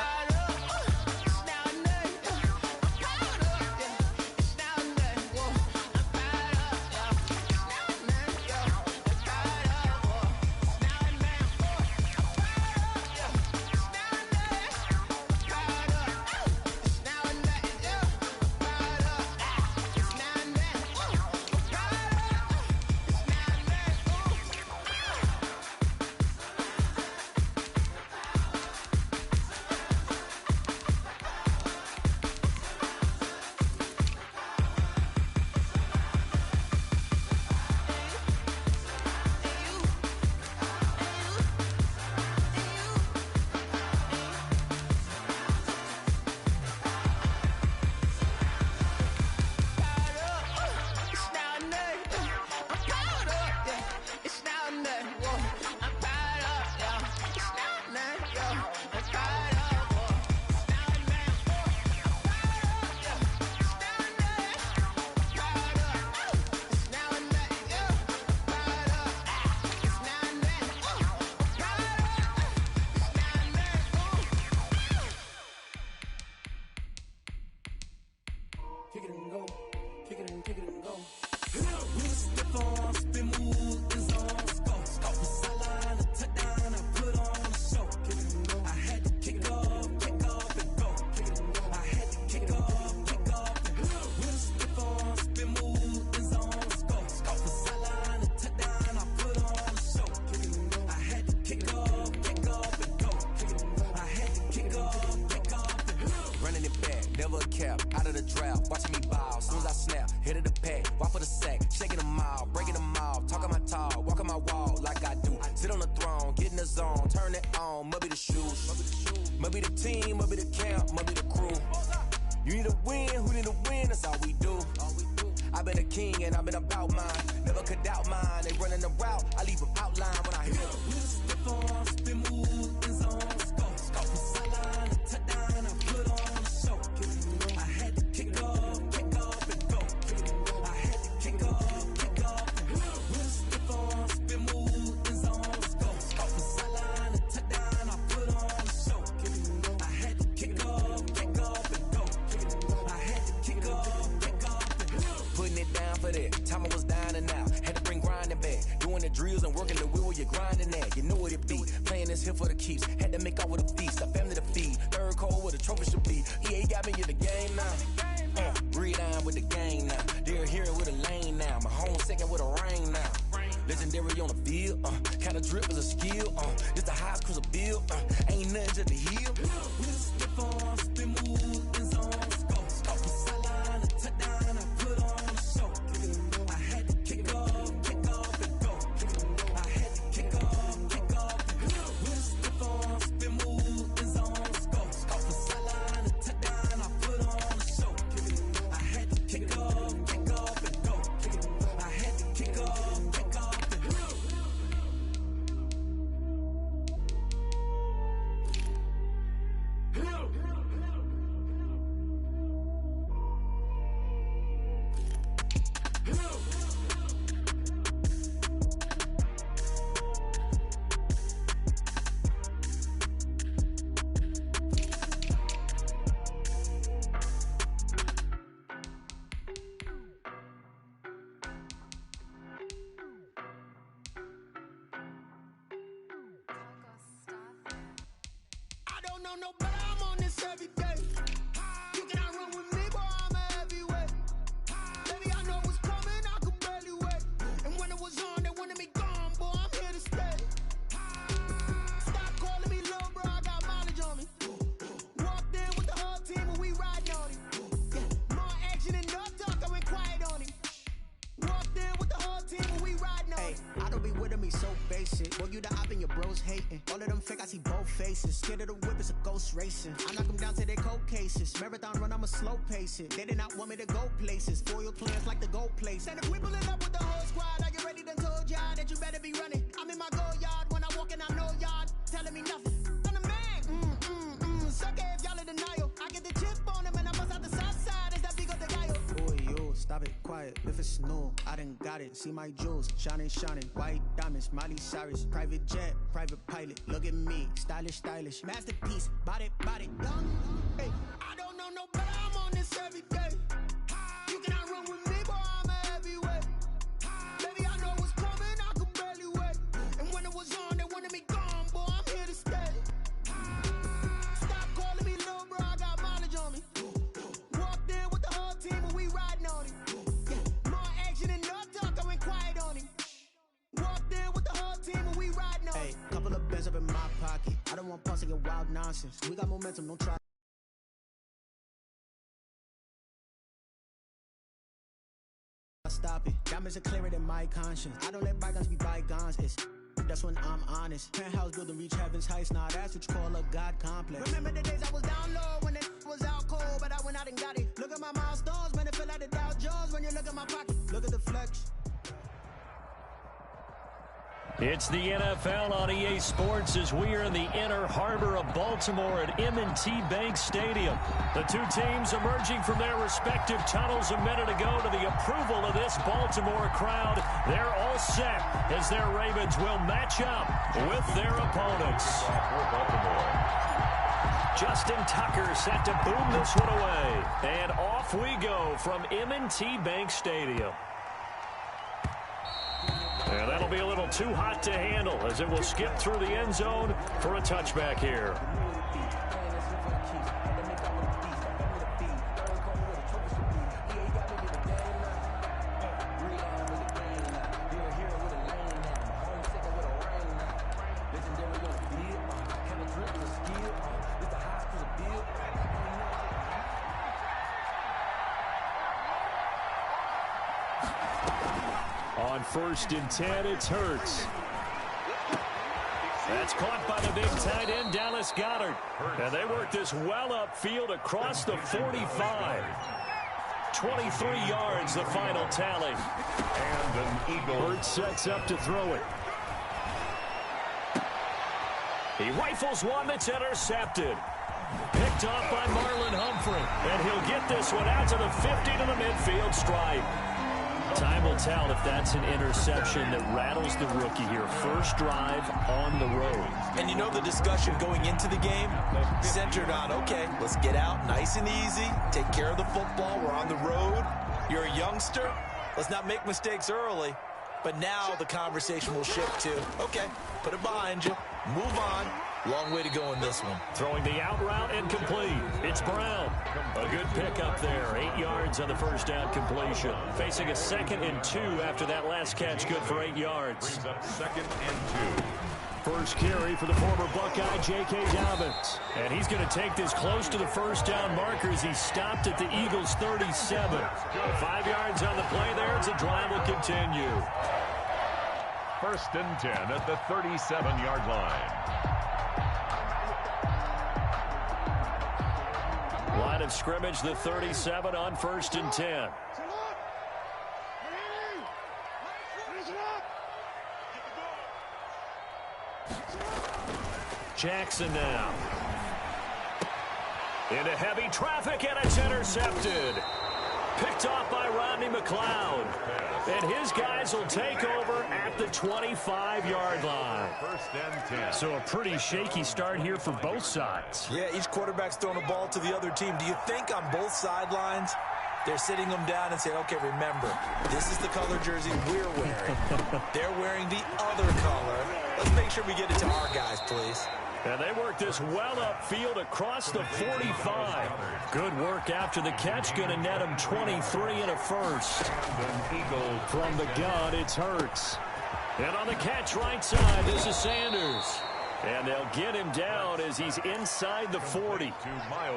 I: don't know, but I'm on this every day. You cannot run with me, boy, I'm a heavyweight. Baby, I know what's coming, I could barely wait. And when it was racing. I knock them down to their cold cases. Marathon run, I'ma slow pace it. They did not want me to go places. Foil players like the gold place. And if we pulling up with the whole squad, I get ready to told y'all that you better be running. I'm in my go yard when I walk in, I know y'all telling me nothing. I'm the man. Sucker if y'all in denial. I get the chip on them and I bust out the south side. Is that big of the guy? Boy, yo, stop it, quiet. If it's no, I done got it. See my jewels, shining, white diamonds, Miley Cyrus, private jet, private pilot. Look at me, stylish, masterpiece, body, young. Hey, I don't know no better. I'm on this every day. You cannot run with me, boy. I'm a heavyweight. Baby, I know what's coming. I could barely wait. And when it was on, they wanted me gone, boy. I'm here to stay. Stop calling me little bro. I got mileage on me. Walked in with the whole team and we riding on it. Yeah, more action and no talk. I went quiet on it. Walked in with the whole team and we riding on it. Hey, couple of bands up in my pocket. I don't want pause to get wild nonsense. We got momentum, don't try. Stop it. Diamonds are clearer than my conscience. I don't let bygones be bygones. That's when I'm honest. Penthouse building reach heaven's heights. Now that's what you call a God complex. Remember the days I was down low when it was out cold, but I went out and got it. Look at my milestones, man, it feel like the Dow Jones when you look at my pocket. Look at the flex.
D: It's the NFL on EA Sports as we are in the inner harbor of Baltimore at M&T Bank Stadium. The two teams emerging from their respective tunnels a minute ago to the approval of this Baltimore crowd. They're all set as their Ravens will match up with their opponents. Justin Tucker set to boom this one away. And off we go from M&T Bank Stadium. And that'll be a little too hot to handle as it will skip through the end zone for a touchback here. On 1st and 10, it's Hurts. That's caught by the big tight end, Dallas Goedert. And they work this well upfield across the 45. 23 yards, the final tally.
G: And an Eagle.
D: Hurts sets up to throw it. He rifles one that's intercepted. Picked off by Marlon Humphrey. And he'll get this one out to the 50 to the midfield stripe. Time will tell if that's an interception that rattles the rookie here. First drive on the road.
F: And you know the discussion going into the game centered on, okay, let's get out nice and easy, take care of the football, we're on the road. You're a youngster, let's not make mistakes early. But now the conversation will shift to, okay, put it behind you, move on. Long way to go in this one.
D: Throwing the out route incomplete. It's Brown. A good pickup there. 8 yards on the first down completion. Facing a 2nd and 2 after that last catch. Good for 8 yards.
G: Brings up 2nd and 2.
D: First carry for the former Buckeye, J.K. Dobbins. And he's going to take this close to the first down marker as he stopped at the Eagles' 37. 5 yards on the play there as the drive will continue.
G: 1st and 10 at the 37-yard line.
D: Line of scrimmage, the 37 on 1st and 10. Jackson now. Into heavy traffic, and it's intercepted. Picked off by Rodney McLeod. And his guys will take over at the 25-yard line.
G: 1st and 10.
D: So a pretty shaky start here for both sides.
F: Yeah, each quarterback's throwing a ball to the other team. Do you think on both sidelines they're sitting them down and saying, okay, remember, this is the color jersey we're wearing. They're wearing the other color. Let's make sure we get it to our guys, please.
D: And they work this well upfield across the 45. Good work after the catch. Going to net him 23 and a first. From the gun, it's Hurts. And on the catch right side, this is Sanders. And they'll get him down as he's inside the 40.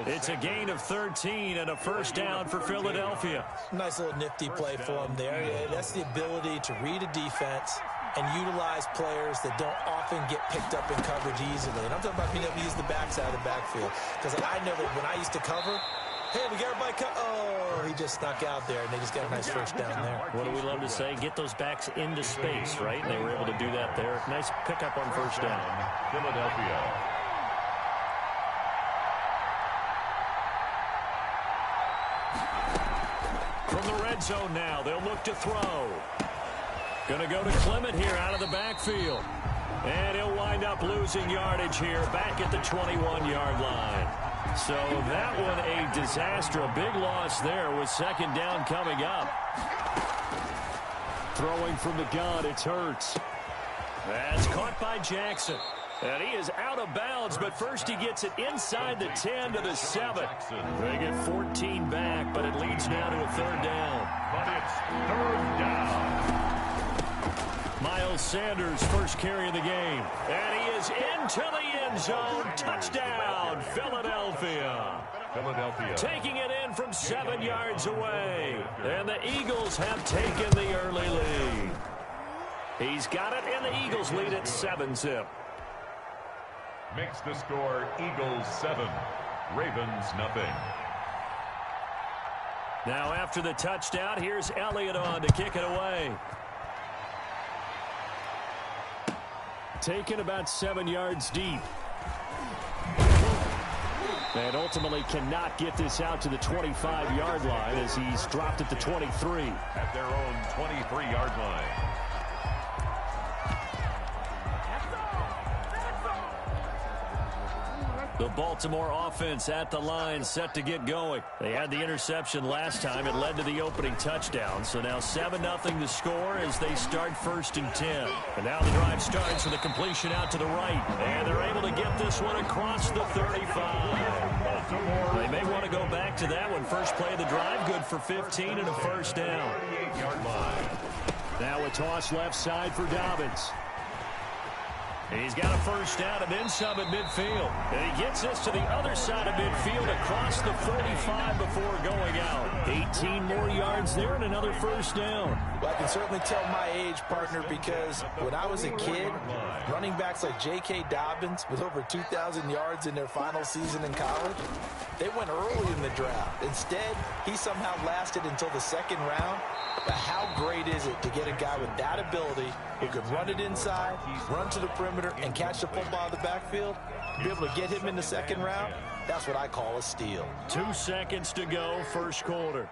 D: It's a gain of 13 and a first down for Philadelphia.
F: Nice little nifty play for him there. Yeah, that's the ability to read a defense, and utilize players that don't often get picked up in coverage easily. And I'm talking about being able to use the backside of the backfield. Because I never, when I used to cover, hey, we got everybody oh, he just snuck out there, and they just got a nice first down there.
D: What do we love to say? Get those backs into space, right? And they were able to do that there. Nice pickup on first down.
G: Philadelphia.
D: From the red zone now, they'll look to throw. Going to go to Clement here out of the backfield. And he'll wind up losing yardage here back at the 21-yard line. So that one a disaster. A big loss there with second down coming up.
E: Throwing from the gun, it's Hurts.
D: That's caught by Jackson. And he is out of bounds, but first he gets it inside the 10 to the 7. They get 14 back, but it leads now to a third down.
G: But it's third down.
D: Miles Sanders, first carry of the game. And he is into the end zone. Touchdown, Philadelphia.
G: Philadelphia.
D: Taking it in from 7 yards away. And the Eagles have taken the early lead. He's got it, and the Eagles lead at 7-zip.
G: Makes the score Eagles 7, Ravens nothing.
D: Now after the touchdown, here's Elliott on to kick it away.
E: Taken about 7 yards deep. And ultimately cannot get this out to the 25-yard line as he's dropped at the 23.
G: At their own 23-yard line.
D: The Baltimore offense at the line set to get going. They had the interception last time. It led to the opening touchdown. So now 7-0 the score as they start 1st and 10. And now the drive starts with a completion out to the right. And they're able to get this one across the 35. They may want to go back to that one. First play of the drive, good for 15 and a first down.
E: Now a toss left side for Dobbins.
D: He's got a first down and then some at midfield. And he gets this to the other side of midfield across the 45 before going out. 18 more yards there and another first down.
F: Well, I can certainly tell my age, partner, because when I was a kid, running backs like J.K. Dobbins with over 2,000 yards in their final season in college, they went early in the draft. Instead, he somehow lasted until the second round. But how great is it to get a guy with that ability who could run it inside, run to the perimeter, and catch the football in the backfield? Be able to get him in the second round? That's what I call a steal.
D: 2 seconds to go, first quarter.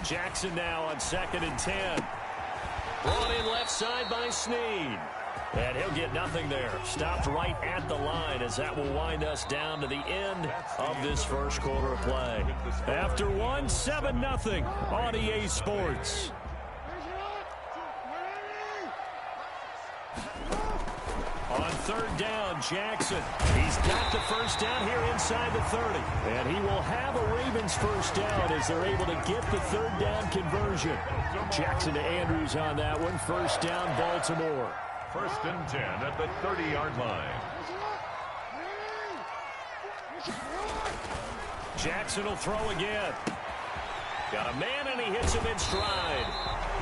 D: Jackson now on 2nd and 10. Brought in left side by Snead. And he'll get nothing there. Stopped right at the line as that will wind us down to the end of this first quarter of play. After one, 7-0 on EA Sports. On third down, Jackson. He's got the first down here inside the 30. And he will have a Ravens first down as they're able to get the third down conversion. Jackson to Andrews on that one. First down, Baltimore.
G: 1st and 10 at the 30-yard line.
D: Jackson will throw again. Got a man, and he hits him in stride.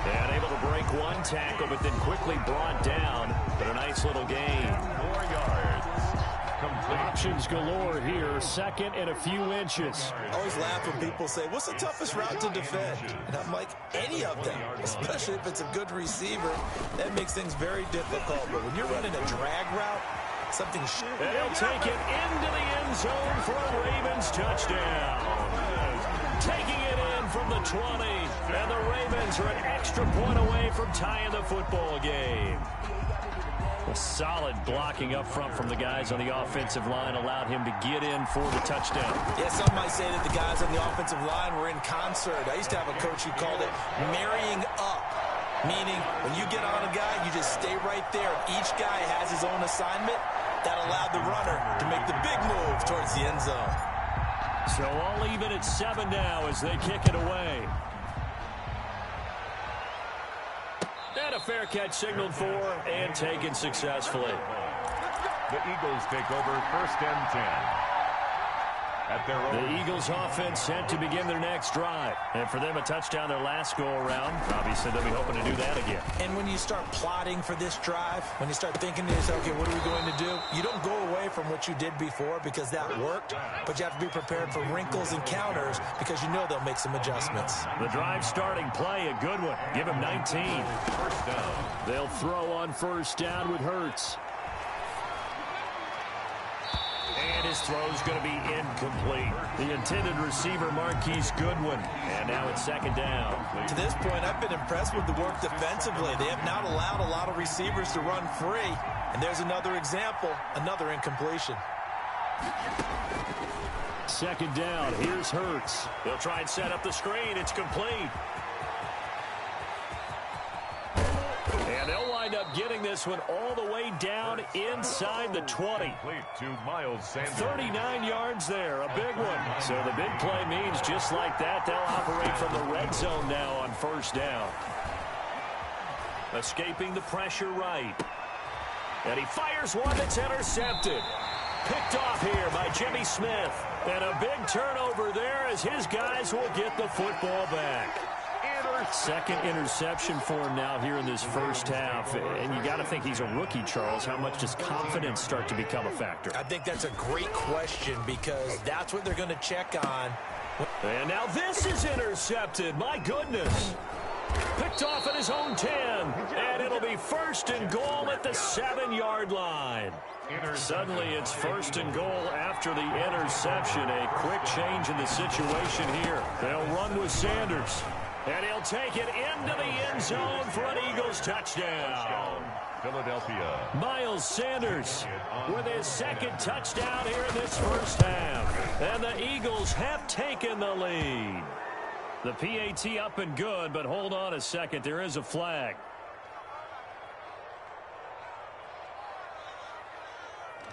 D: And able to break one tackle, but then quickly brought down. But a nice little gain.
G: 4 yards. Complete.
E: Options galore here. 2nd and a few inches.
F: I always laugh when people say, what's the toughest route to defend? And I'm like, any of them, especially if it's a good receiver. That makes things very difficult. But when you're running a drag route, something...
D: And he'll take it into the end zone for a Ravens touchdown. Taking it in from the 20. And the Ravens are an extra point away from tying the football game. A solid blocking up front from the guys on the offensive line allowed him to get in for the touchdown.
F: Yeah, some might say that the guys on the offensive line were in concert. I used to have a coach who called it marrying up, meaning when you get on a guy, you just stay right there. Each guy has his own assignment. That allowed the runner to make the big move towards the end zone.
D: So all even at 7 now as they kick it away. And a fair catch signaled for and taken successfully.
G: The Eagles take over 1st and 10. at their own.
D: The Eagles offense set to begin their next drive. And for them, a touchdown their last go-around. Obviously, they'll be hoping to do that again.
F: And when you start plotting for this drive, when you start thinking to yourself, okay, what are we going to do? You don't go away from what you did before because that worked, but you have to be prepared for wrinkles and counters because you know they'll make some adjustments.
D: The drive starting play, a good one. Give him 19.
G: First down.
D: They'll throw on first down with Hurts. And his throw's going to be incomplete. The intended receiver, Marquise Goodwin. And now it's second down.
F: To this point, I've been impressed with the work defensively. They have not allowed a lot of receivers to run free. And there's another example, another incompletion.
D: Second down, here's Hurts. They'll try and set up the screen. It's complete. And they'll wind up getting this one all the way down inside the 20.
G: To Miles Sanders.
D: 39 yards there, a big one. So the big play means just like that, they'll operate from the red zone now on first down. Escaping the pressure right. And he fires one that's intercepted. Picked off here by Jimmy Smith. And a big turnover there as his guys will get the football back. Second interception for him now here in this first half. And you got to think he's a rookie, Charles. How much does confidence start to become a factor?
F: I think that's a great question because that's what they're going to check on.
D: And now this is intercepted. My goodness. Picked off at his own 10. And it'll be first and goal at the 7-yard line. Suddenly it's first and goal after the interception. A quick change in the situation here. They'll run with Sanders. And he'll take it into the end zone for an Eagles touchdown.
G: Philadelphia.
D: Miles Sanders with his second touchdown here in this first half. And the Eagles have taken the lead. The PAT up and good, but hold on a second. There is a flag.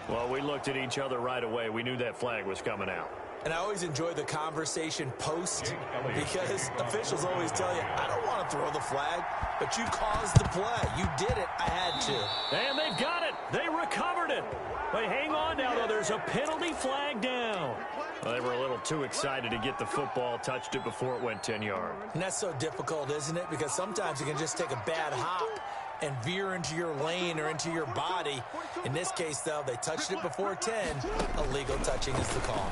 D: Well, we looked at each other right away. We knew that flag was coming out.
F: And I always enjoy the conversation post because officials always tell you, I don't want to throw the flag, but you caused the play. You did it. I had to.
D: And they've got it. They recovered it. But hang on now, though. There's a penalty flag down. Well, they were a little too excited to get the football, touched it before it went 10 yards.
F: And that's so difficult, isn't it? Because sometimes you can just take a bad hop and veer into your lane or into your body. In this case, though, they touched it before 10. Illegal touching is the call.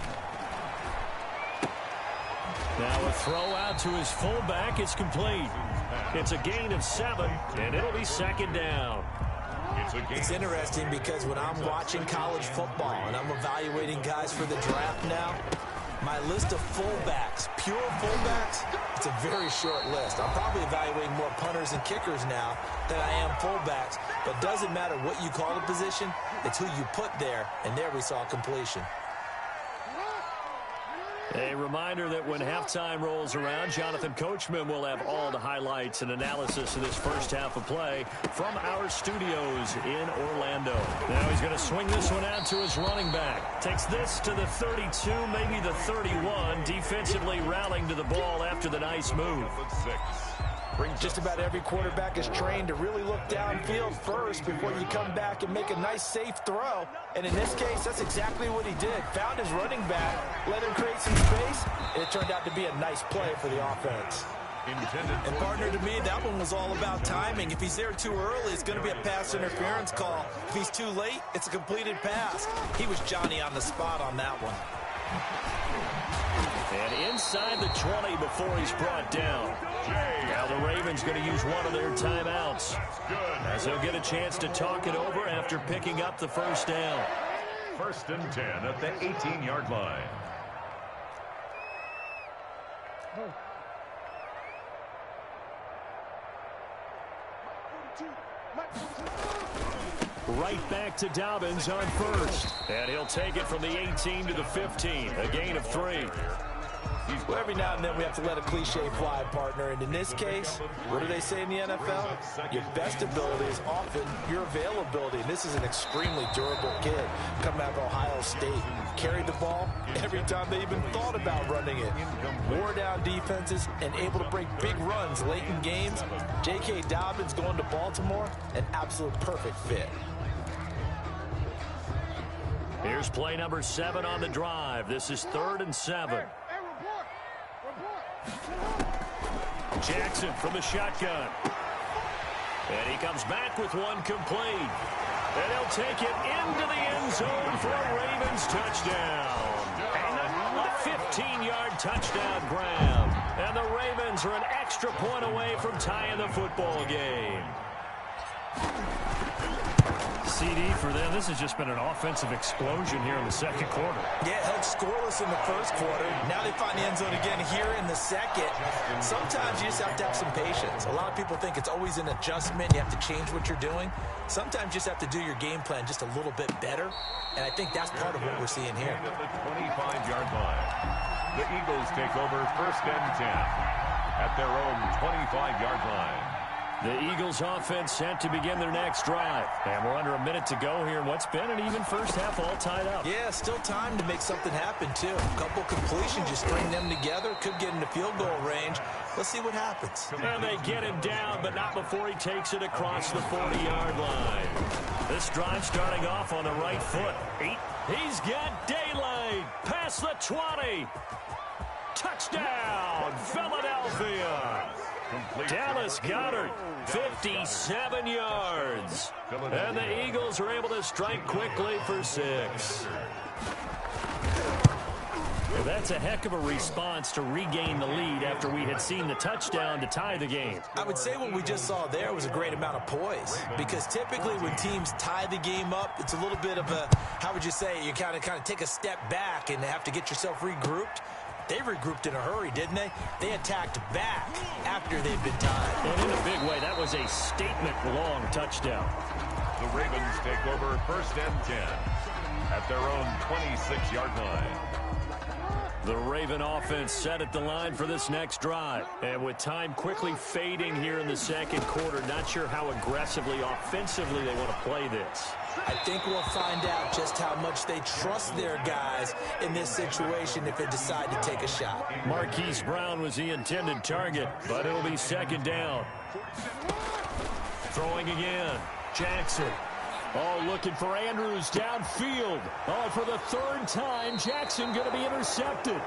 D: Now a throw out to his fullback. It's complete. It's a gain of 7, and it'll be second down.
F: It's interesting because when I'm watching college football and I'm evaluating guys for the draft now, my list of fullbacks, pure fullbacks, it's a very short list. I'm probably evaluating more punters and kickers now than I am fullbacks. But it doesn't matter what you call the position, it's who you put there, and there we saw completion.
D: A reminder that when halftime rolls around, Jonathan Coachman will have all the highlights and analysis of this first half of play from our studios in Orlando. Now he's going to swing this one out to his running back. Takes this to the 32, maybe the 31. Defensively rallying to the ball after the nice move.
F: Just about every quarterback is trained to really look downfield first before you come back and make a nice, safe throw. And in this case, that's exactly what he did. Found his running back, let him create some space, and it turned out to be a nice play for the offense. And partner, to me, that one was all about timing. If he's there too early, it's going to be a pass interference call. If he's too late, it's a completed pass. He was Johnny on the spot on that one.
D: And inside the 20 before he's brought down. Now the Ravens going to use one of their timeouts as they'll get a chance to talk it over after picking up the first down.
G: First and 10 at the 18-yard line.
D: Right back to Dobbins on first. And he'll take it from the 18 to the 15. A gain of 3.
F: Well, every now and then we have to let a cliche fly, partner. And in this case, what do they say in the NFL? Your best ability is often your availability. And this is an extremely durable kid coming out of Ohio State. Carried the ball every time they even thought about running it. Wore down defenses and able to break big runs late in games. J.K. Dobbins going to Baltimore, an absolute perfect fit.
D: Here's Here's play number 7 on the drive. This is 3rd and 7. Jackson from the shotgun. And he comes back with one complete. And he'll take it into the end zone for a Ravens touchdown. A 15-yard touchdown grab. And the Ravens are an extra point away from tying the football game.
E: CD for them. This has just been an offensive explosion here in the second quarter.
F: Yeah, held scoreless in the first quarter. Now they find the end zone again here in the second. Sometimes you just have to have some patience. A lot of people think it's always an adjustment. You have to change what you're doing. Sometimes you just have to do your game plan just a little bit better. And I think that's part of what we're seeing here.
G: At the 25-yard line, the Eagles take over 1st and 10 at their own 25-yard line.
D: The Eagles offense set to begin their next drive. And we're under a minute to go here in what's been an even first half, all tied up.
F: Yeah, still time to make something happen, too. A couple completions, just string them together. Could get into field goal range. Let's see what happens.
D: And they get him down, but not before he takes it across the 40-yard line. This drive starting off on the right foot. He's got daylight. Past the 20. Touchdown, Philadelphia. Dallas Goedert, 57 yards. And the Eagles are able to strike quickly for 6. Well, that's a heck of a response to regain the lead after we had seen the touchdown to tie the game.
F: I would say what we just saw there was a great amount of poise, because typically when teams tie the game up, it's a little bit of a, how would you say, you kind of take a step back and have to get yourself regrouped. They regrouped in a hurry, didn't they? They attacked back after they'd been tied.
D: And in a big way, that was a statement-long touchdown.
G: The Ravens take over 1st and 10 at their own 26-yard line.
D: The Raven offense set at the line for this next drive. And with time quickly fading here in the second quarter, not sure how aggressively, offensively they want to play this.
F: I think we'll find out just how much they trust their guys in this situation if they decide to take a shot.
D: Marquise Brown was the intended target, but it'll be 2nd down. Throwing again. Jackson. Oh, looking for Andrews downfield. Oh, for the 3rd time, Jackson going to be intercepted.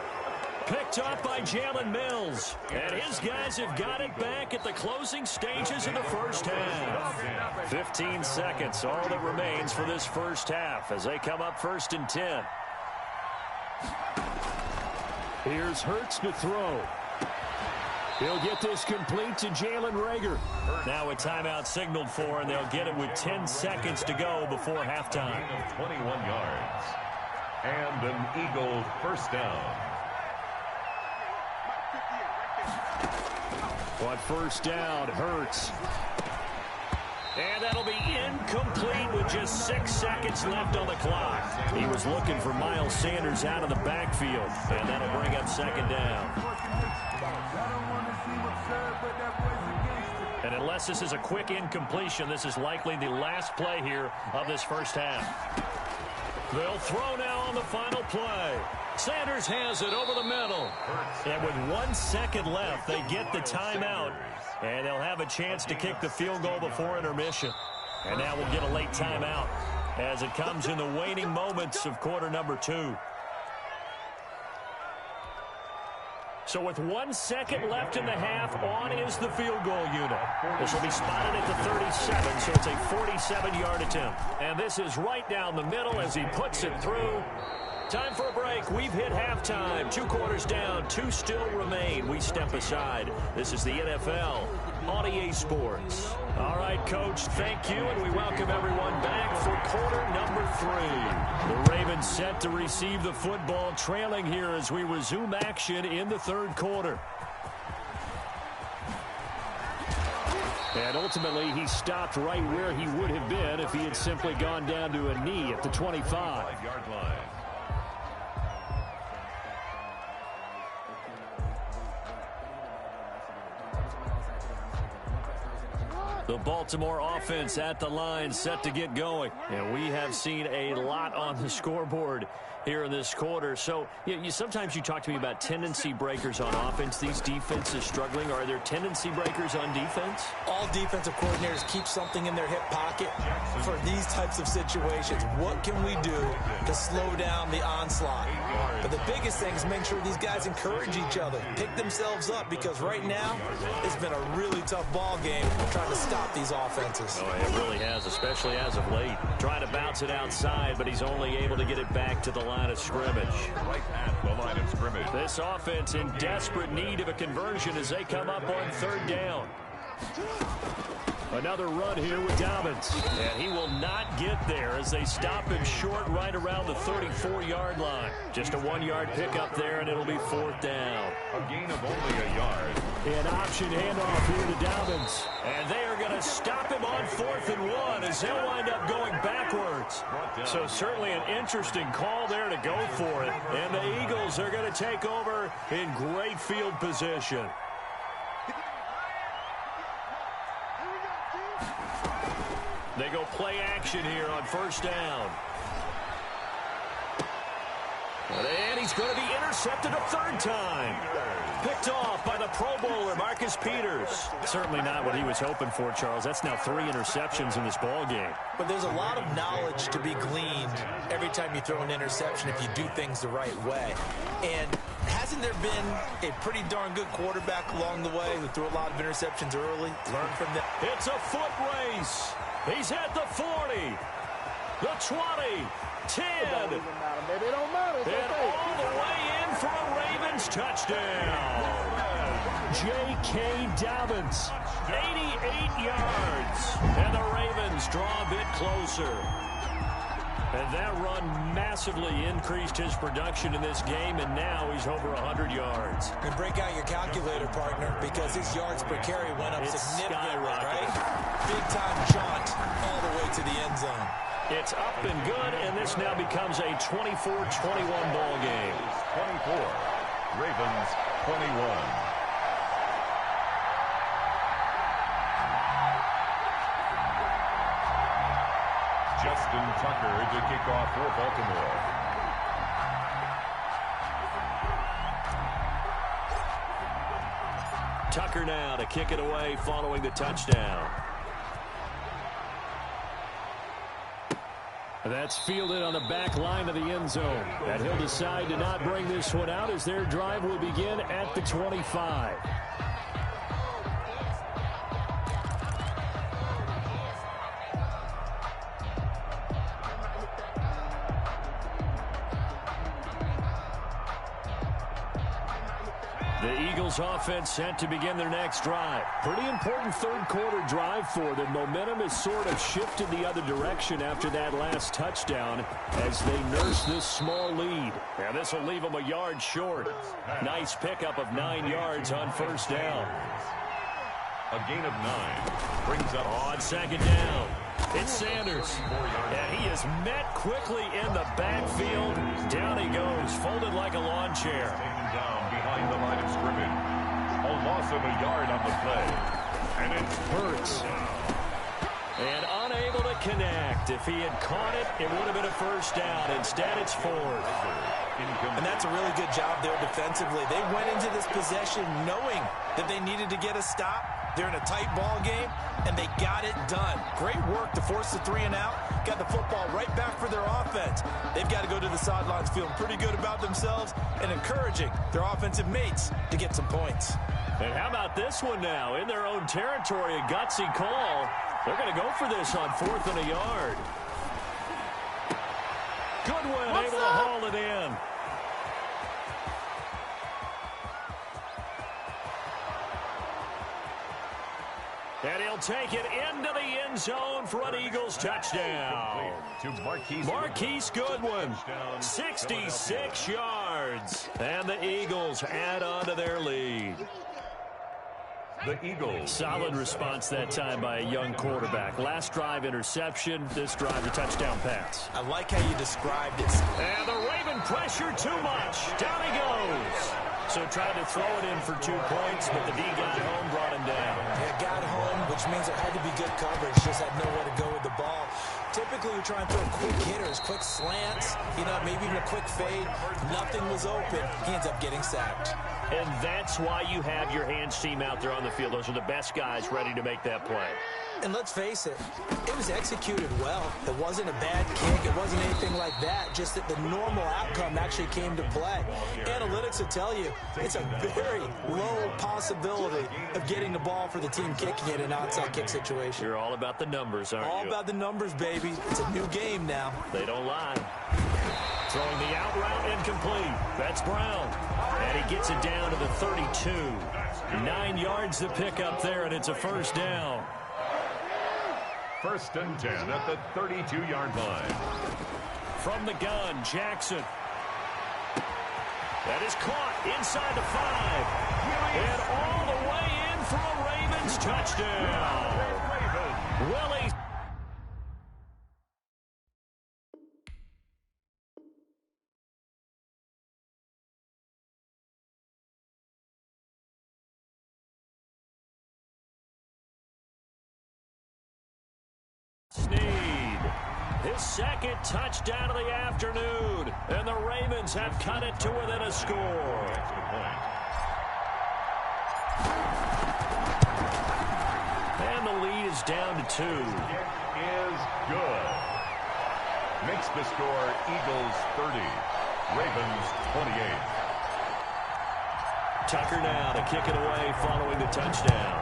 D: Picked off by Jalen Mills. And his guys have got it back at the closing stages of the first half. 15 seconds, all that remains for this first half as they come up 1st and 10. Here's Hurts to throw. He'll get this complete to Jalen Reagor. Now a timeout signaled for, and they'll get it with 10 seconds to go before halftime.
G: 21 yards. And an Eagle 1st down.
D: On 1st down, Hurts. And that'll be incomplete with just 6 seconds left on the clock. He was looking for Miles Sanders out of the backfield, and that'll bring up 2nd down. And unless this is a quick incompletion, this is likely the last play here of this first half. They'll throw now on the final play. Sanders has it over the middle. And with 1 second left, they get the timeout. And they'll have a chance to kick the field goal before intermission. And now we'll get a late timeout as it comes in the waning moments of quarter number 2. So with 1 second left in the half, on is the field goal unit. This will be spotted at the 37, so it's a 47-yard attempt. And this is right down the middle as he puts it through. Time for a break. We've hit halftime. 2 quarters down, 2 still remain. We step aside. This is the NFL on EA Sports. All right, Coach, thank you, and we welcome everyone back for quarter number 3. The Ravens set to receive the football, trailing here as we resume action in the 3rd quarter. And ultimately, he stopped right where he would have been if he had simply gone down to a knee at the 25-yard line. The Baltimore offense at the line, set to get going. And we have seen a lot on the scoreboard here in this quarter. So sometimes you talk to me about tendency breakers on offense. These defenses struggling. Are there tendency breakers on defense?
F: All defensive coordinators keep something in their hip pocket for these types of situations. What can we do to slow down the onslaught? But the biggest thing is make sure these guys encourage each other, pick themselves up, because right now it's been a really tough ball game trying to stop these offenses.
D: Oh, it really has, especially as of late. Trying to bounce it outside, but he's only able to get it back to the line of scrimmage.
G: Right at the line of scrimmage.
D: This offense in desperate need of a conversion as they come up on third down. Another run here with Dobbins. And he will not get there as they stop him short right around the 34-yard line. Just a 1-yard pickup there, and it'll be fourth down.
G: A gain of only a yard.
D: An option handoff here to Dobbins. And they are going to stop him on 4th and 1 as they'll wind up going backwards. So certainly an interesting call there to go for it. And the Eagles are going to take over in great field position. They go play action here on first down. And he's going to be intercepted a third time. Picked off by the Pro Bowler, Marcus Peters. Certainly not what he was hoping for, Charles. That's now 3 interceptions in this ball game.
F: But there's a lot of knowledge to be gleaned every time you throw an interception if you do things the right way. And hasn't there been a pretty darn good quarterback along the way who threw a lot of interceptions early? Learn from them.
D: It's a foot race. He's at the 40, the 20, 10,
H: It don't matter. It's
D: and
H: okay.
D: all the way in for a Ravens touchdown. J.K. Dobbins, 88 yards, and the Ravens draw a bit closer. And that run massively increased his production in this game, and now he's over 100 yards.
F: And break out your calculator, partner, because his yards per carry went up significantly, right? Big-time jaunt all the way to the end zone.
D: It's up and good, and this now becomes a 24-21 ball game.
G: 24. Ravens 21. Justin Tucker to kick off for Baltimore.
D: Tucker now to kick it away following the touchdown. That's fielded on the back line of the end zone. And he'll decide to not bring this one out as their drive will begin at the 25. The Eagles offense set to begin their next drive. Pretty important third quarter drive for them. Momentum has sort of shifted the other direction after that last touchdown as they nurse this small lead. Now this will leave them a yard short. Nice pickup of 9 yards on first down.
G: A gain of 9 brings up
D: on second down. It's Sanders. And he is met quickly in the backfield. Down he goes, folded like a lawn chair.
G: taken down behind the line of scrimmage. A loss of a yard on the play. And it's
D: Hurts. And unable to connect. If he had caught it, it would have been a first down. Instead, it's Ford.
F: And that's a really good job there defensively. They went into this possession knowing that they needed to get a stop. They're in a tight ball game, and they got it done. Great work to force the 3 and out. Got the football right back for their offense. They've got to go to the sidelines feeling pretty good about themselves and encouraging their offensive mates to get some points.
D: And how about this one now? In their own territory, a gutsy call. They're going to go for this on 4th and a yard. Goodwin able to haul it in. And he'll take it into the end zone for an Eagles touchdown.
G: to
D: Marquise Goodwin, 66 yards. And the Eagles add on to their lead.
G: The Eagles.
D: Solid response that time by a young quarterback. Last drive interception, this drive a touchdown pass.
F: I like how you described it.
D: And the Raven pressure too much. Down he goes. So tried to throw it in for 2 points, but the D got home, brought him down.
F: Yeah, got home, which means there had to be good coverage. Just had nowhere to go with the ball. Typically, you're trying to throw quick hitters, quick slants, maybe even a quick fade. Nothing was open. He ends up getting sacked.
D: And that's why you have your hands team out there on the field. Those are the best guys ready to make that play.
F: And let's face it, it was executed well. It wasn't a bad kick. It wasn't anything like that. Just that the normal outcome actually came to play. Analytics will tell you it's a very low possibility of getting the ball for the team kicking it in an onside kick situation.
D: You're all about the numbers, aren't you?
F: All about the numbers, baby. It's a new game now.
D: They don't lie. Throwing the out route incomplete. That's Brown. And he gets it down to the 32. 9 yards to pick up there, and it's a first down.
G: 1st and 10 at the 32-yard line.
D: From the gun, Jackson. That is caught inside the 5. And all the way in for a Ravens touchdown. Willie. Snead, his 2nd touchdown of the afternoon, and the Ravens have cut it to within a score. And the lead is down to 2.
G: Kick is good. Makes the score Eagles 30, Ravens 28.
D: Tucker now to kick it away following the touchdown.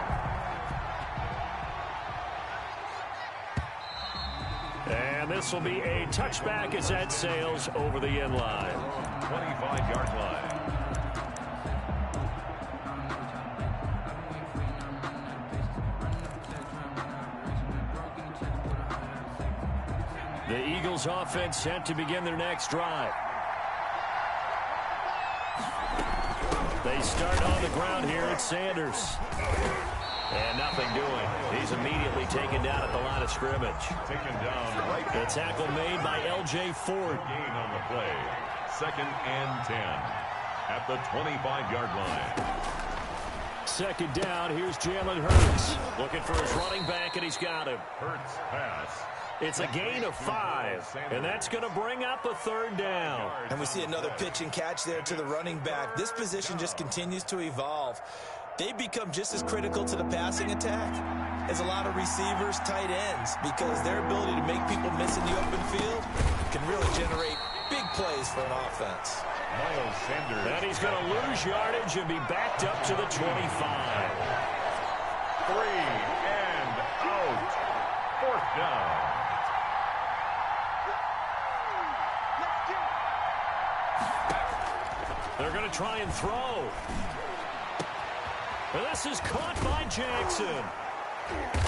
D: And this will be a touchback as that sails over the end line.
G: 25-yard line.
D: The Eagles offense set to begin their next drive. They start on the ground here at Sanders. And nothing doing. He's immediately taken down at the line of scrimmage.
G: Taken down right.
D: The tackle made by L.J. Ford.
G: Gain on the play. 2nd and 10 at the 25-yard line.
D: 2nd down. Here's Jalen Hurts. Looking for his running back, and he's got him.
G: Hurts pass.
D: It's a gain of 5, and that's going to bring up a 3rd down.
F: And we see another pitch and catch there to the running back. This position just continues to evolve. They become just as critical to the passing attack as a lot of receivers, tight ends, because their ability to make people miss in the open field can really generate big plays for an offense.
G: Miles Sanders.
D: And he's going to lose yardage and be backed up to the 25.
G: 3 and out. 4th down.
D: They're going to try and throw. And this is caught by Jackson.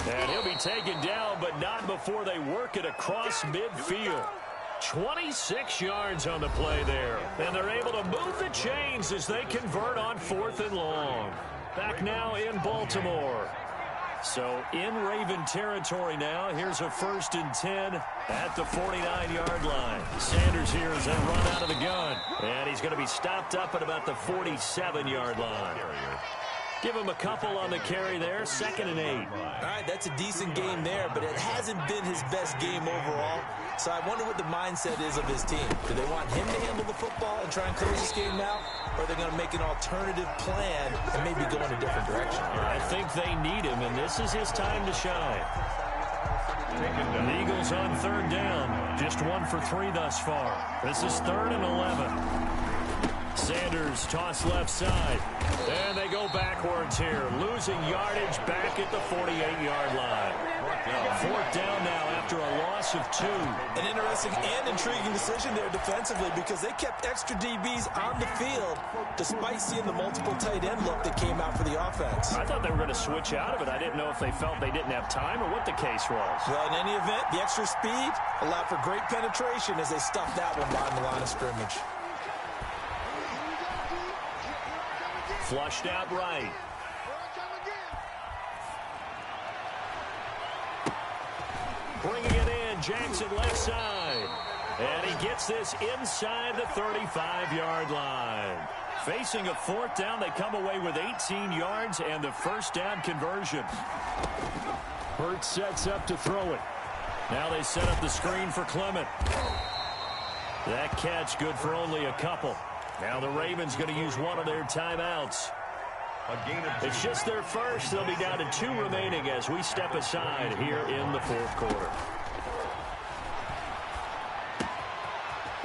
D: And he'll be taken down, but not before they work it across midfield. 26 yards on the play there. And they're able to move the chains as they convert on 4th and long. Back now in Baltimore. So in Raven territory now. Here's a 1st and 10 at the 49-yard line. Sanders here is then run out of the gun. And he's going to be stopped up at about the 47-yard line. Give him a couple on the carry there. 2nd and 8.
F: All right, that's a decent game there, but it hasn't been his best game overall. So I wonder what the mindset is of his team. Do they want him to handle the football and try and close this game out? Or are they going to make an alternative plan and maybe go in a different direction?
D: I think they need him, and this is his time to shine. The Eagles on 3rd down. Just 1 for 3 thus far. This is 3rd and 11. Sanders toss left side. And they go backwards here. Losing yardage back at the 48-yard line. 4th down now after a loss of 2.
F: An interesting and intriguing decision there defensively because they kept extra DBs on the field despite seeing the multiple tight end look that came out for the offense.
D: I thought they were going to switch out of it. I didn't know if they felt they didn't have time or what the case was.
F: Well, in any event, the extra speed allowed for great penetration as they stuffed that one behind the line of scrimmage.
D: Flushed out right. Bringing it in, Jackson left side. And he gets this inside the 35-yard line. Facing a fourth down, they come away with 18 yards and the first down conversion.
E: Hurts sets up to throw it.
D: Now they set up the screen for Clement. That catch good for only a couple. Now the Ravens going to use one of their timeouts. It's just their first. They'll be down to 2 remaining as we step aside here in the fourth quarter.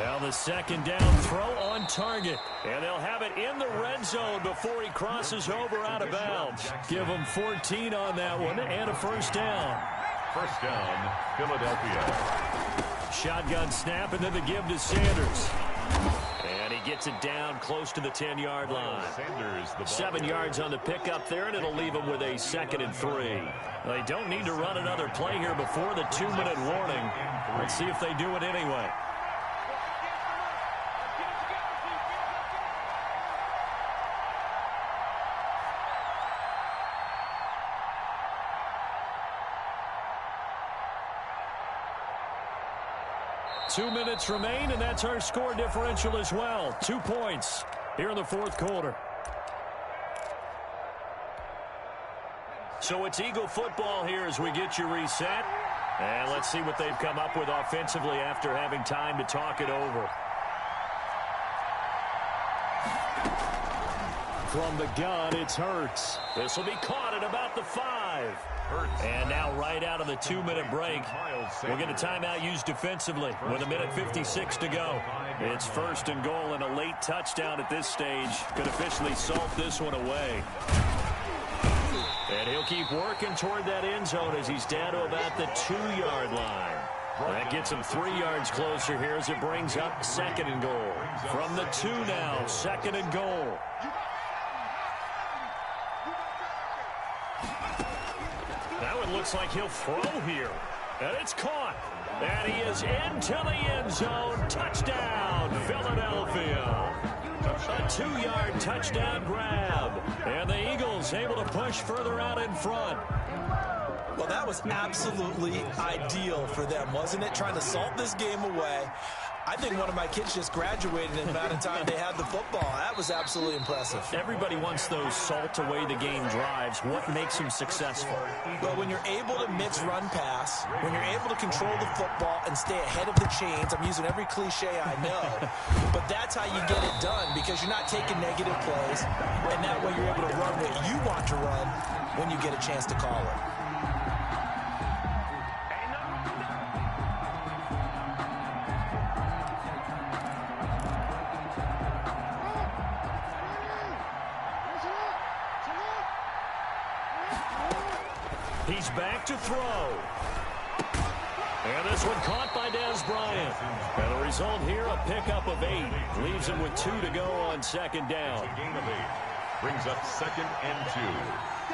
D: Now the second down throw on target. And they'll have it in the red zone before he crosses over out of bounds. Give them 14 on that one and a first down.
G: First down, Philadelphia.
D: Shotgun snap and then the give to Sanders. And he gets it down close to the 10-yard line. 7 yards on the pickup there, and it'll leave him with a 2nd and 3. They don't need to run another play here before the 2-minute warning. Let's see if they do it anyway. Two minutes remain, and that's our score differential as well. 2 points here in the fourth quarter. So it's Eagle football here as we get you reset. And let's see what they've come up with offensively after having time to talk it over.
E: From the gun, it's Hurts.
D: This will be caught at about the 5. And now right out of the 2-minute break, we'll get a timeout used defensively with 1:56 to go. It's 1st and goal, and a late touchdown at this stage could officially salt this one away. And he'll keep working toward that end zone as he's down to about the 2-yard line. That gets him 3 yards closer here as it brings up 2nd and goal. From the 2 now, 2nd and goal. Now it looks like he'll throw here. And it's caught. And he is into the end zone. Touchdown, Philadelphia. A 2-yard touchdown grab. And the Eagles able to push further out in front.
F: Well, that was absolutely ideal for them, wasn't it? Trying to salt this game away. I think one of my kids just graduated in the amount of time they had the football. That was absolutely impressive.
D: Everybody wants those salt-away-the-game drives. What makes them successful?
F: But when you're able to mix run-pass, when you're able to control the football and stay ahead of the chains, I'm using every cliche I know, but that's how you get it done because you're not taking negative plays, and that way you're able to run what you want to run when you get a chance to call it.
D: He's back to throw. And this one caught by Dez Bryant. And the result here, a pickup of 8. Leaves him with 2 to go on 2nd down.
G: Gain of 8 brings up 2nd and 2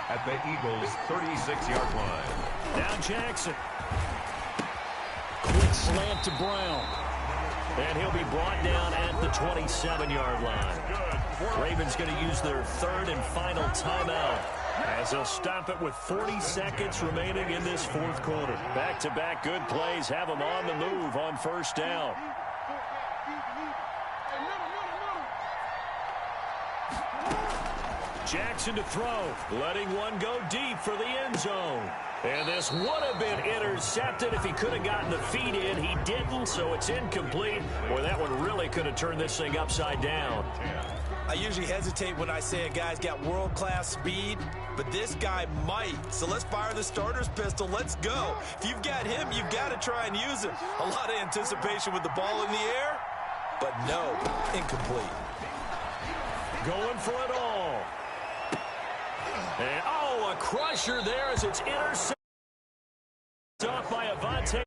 G: at the Eagles' 36-yard line.
D: Now Jackson.
E: Quick slant to Brown.
D: And he'll be brought down at the 27-yard line. Ravens going to use their 3rd and final timeout as they'll stop it with 40 seconds remaining in this fourth quarter. Back-to-back good plays have them on the move on 1st down. Jackson to throw, letting one go deep for the end zone. And this would have been intercepted if he could have gotten the feet in. He didn't, so it's incomplete. Boy, that one really could have turned this thing upside down.
F: I usually hesitate when I say a guy's got world-class speed, but this guy might. So let's fire the starter's pistol. Let's go. If you've got him, you've got to try and use him. A lot of anticipation with the ball in the air, but no, incomplete.
D: Going for it all. And, oh, a crusher there as it's intercepted off by Avante.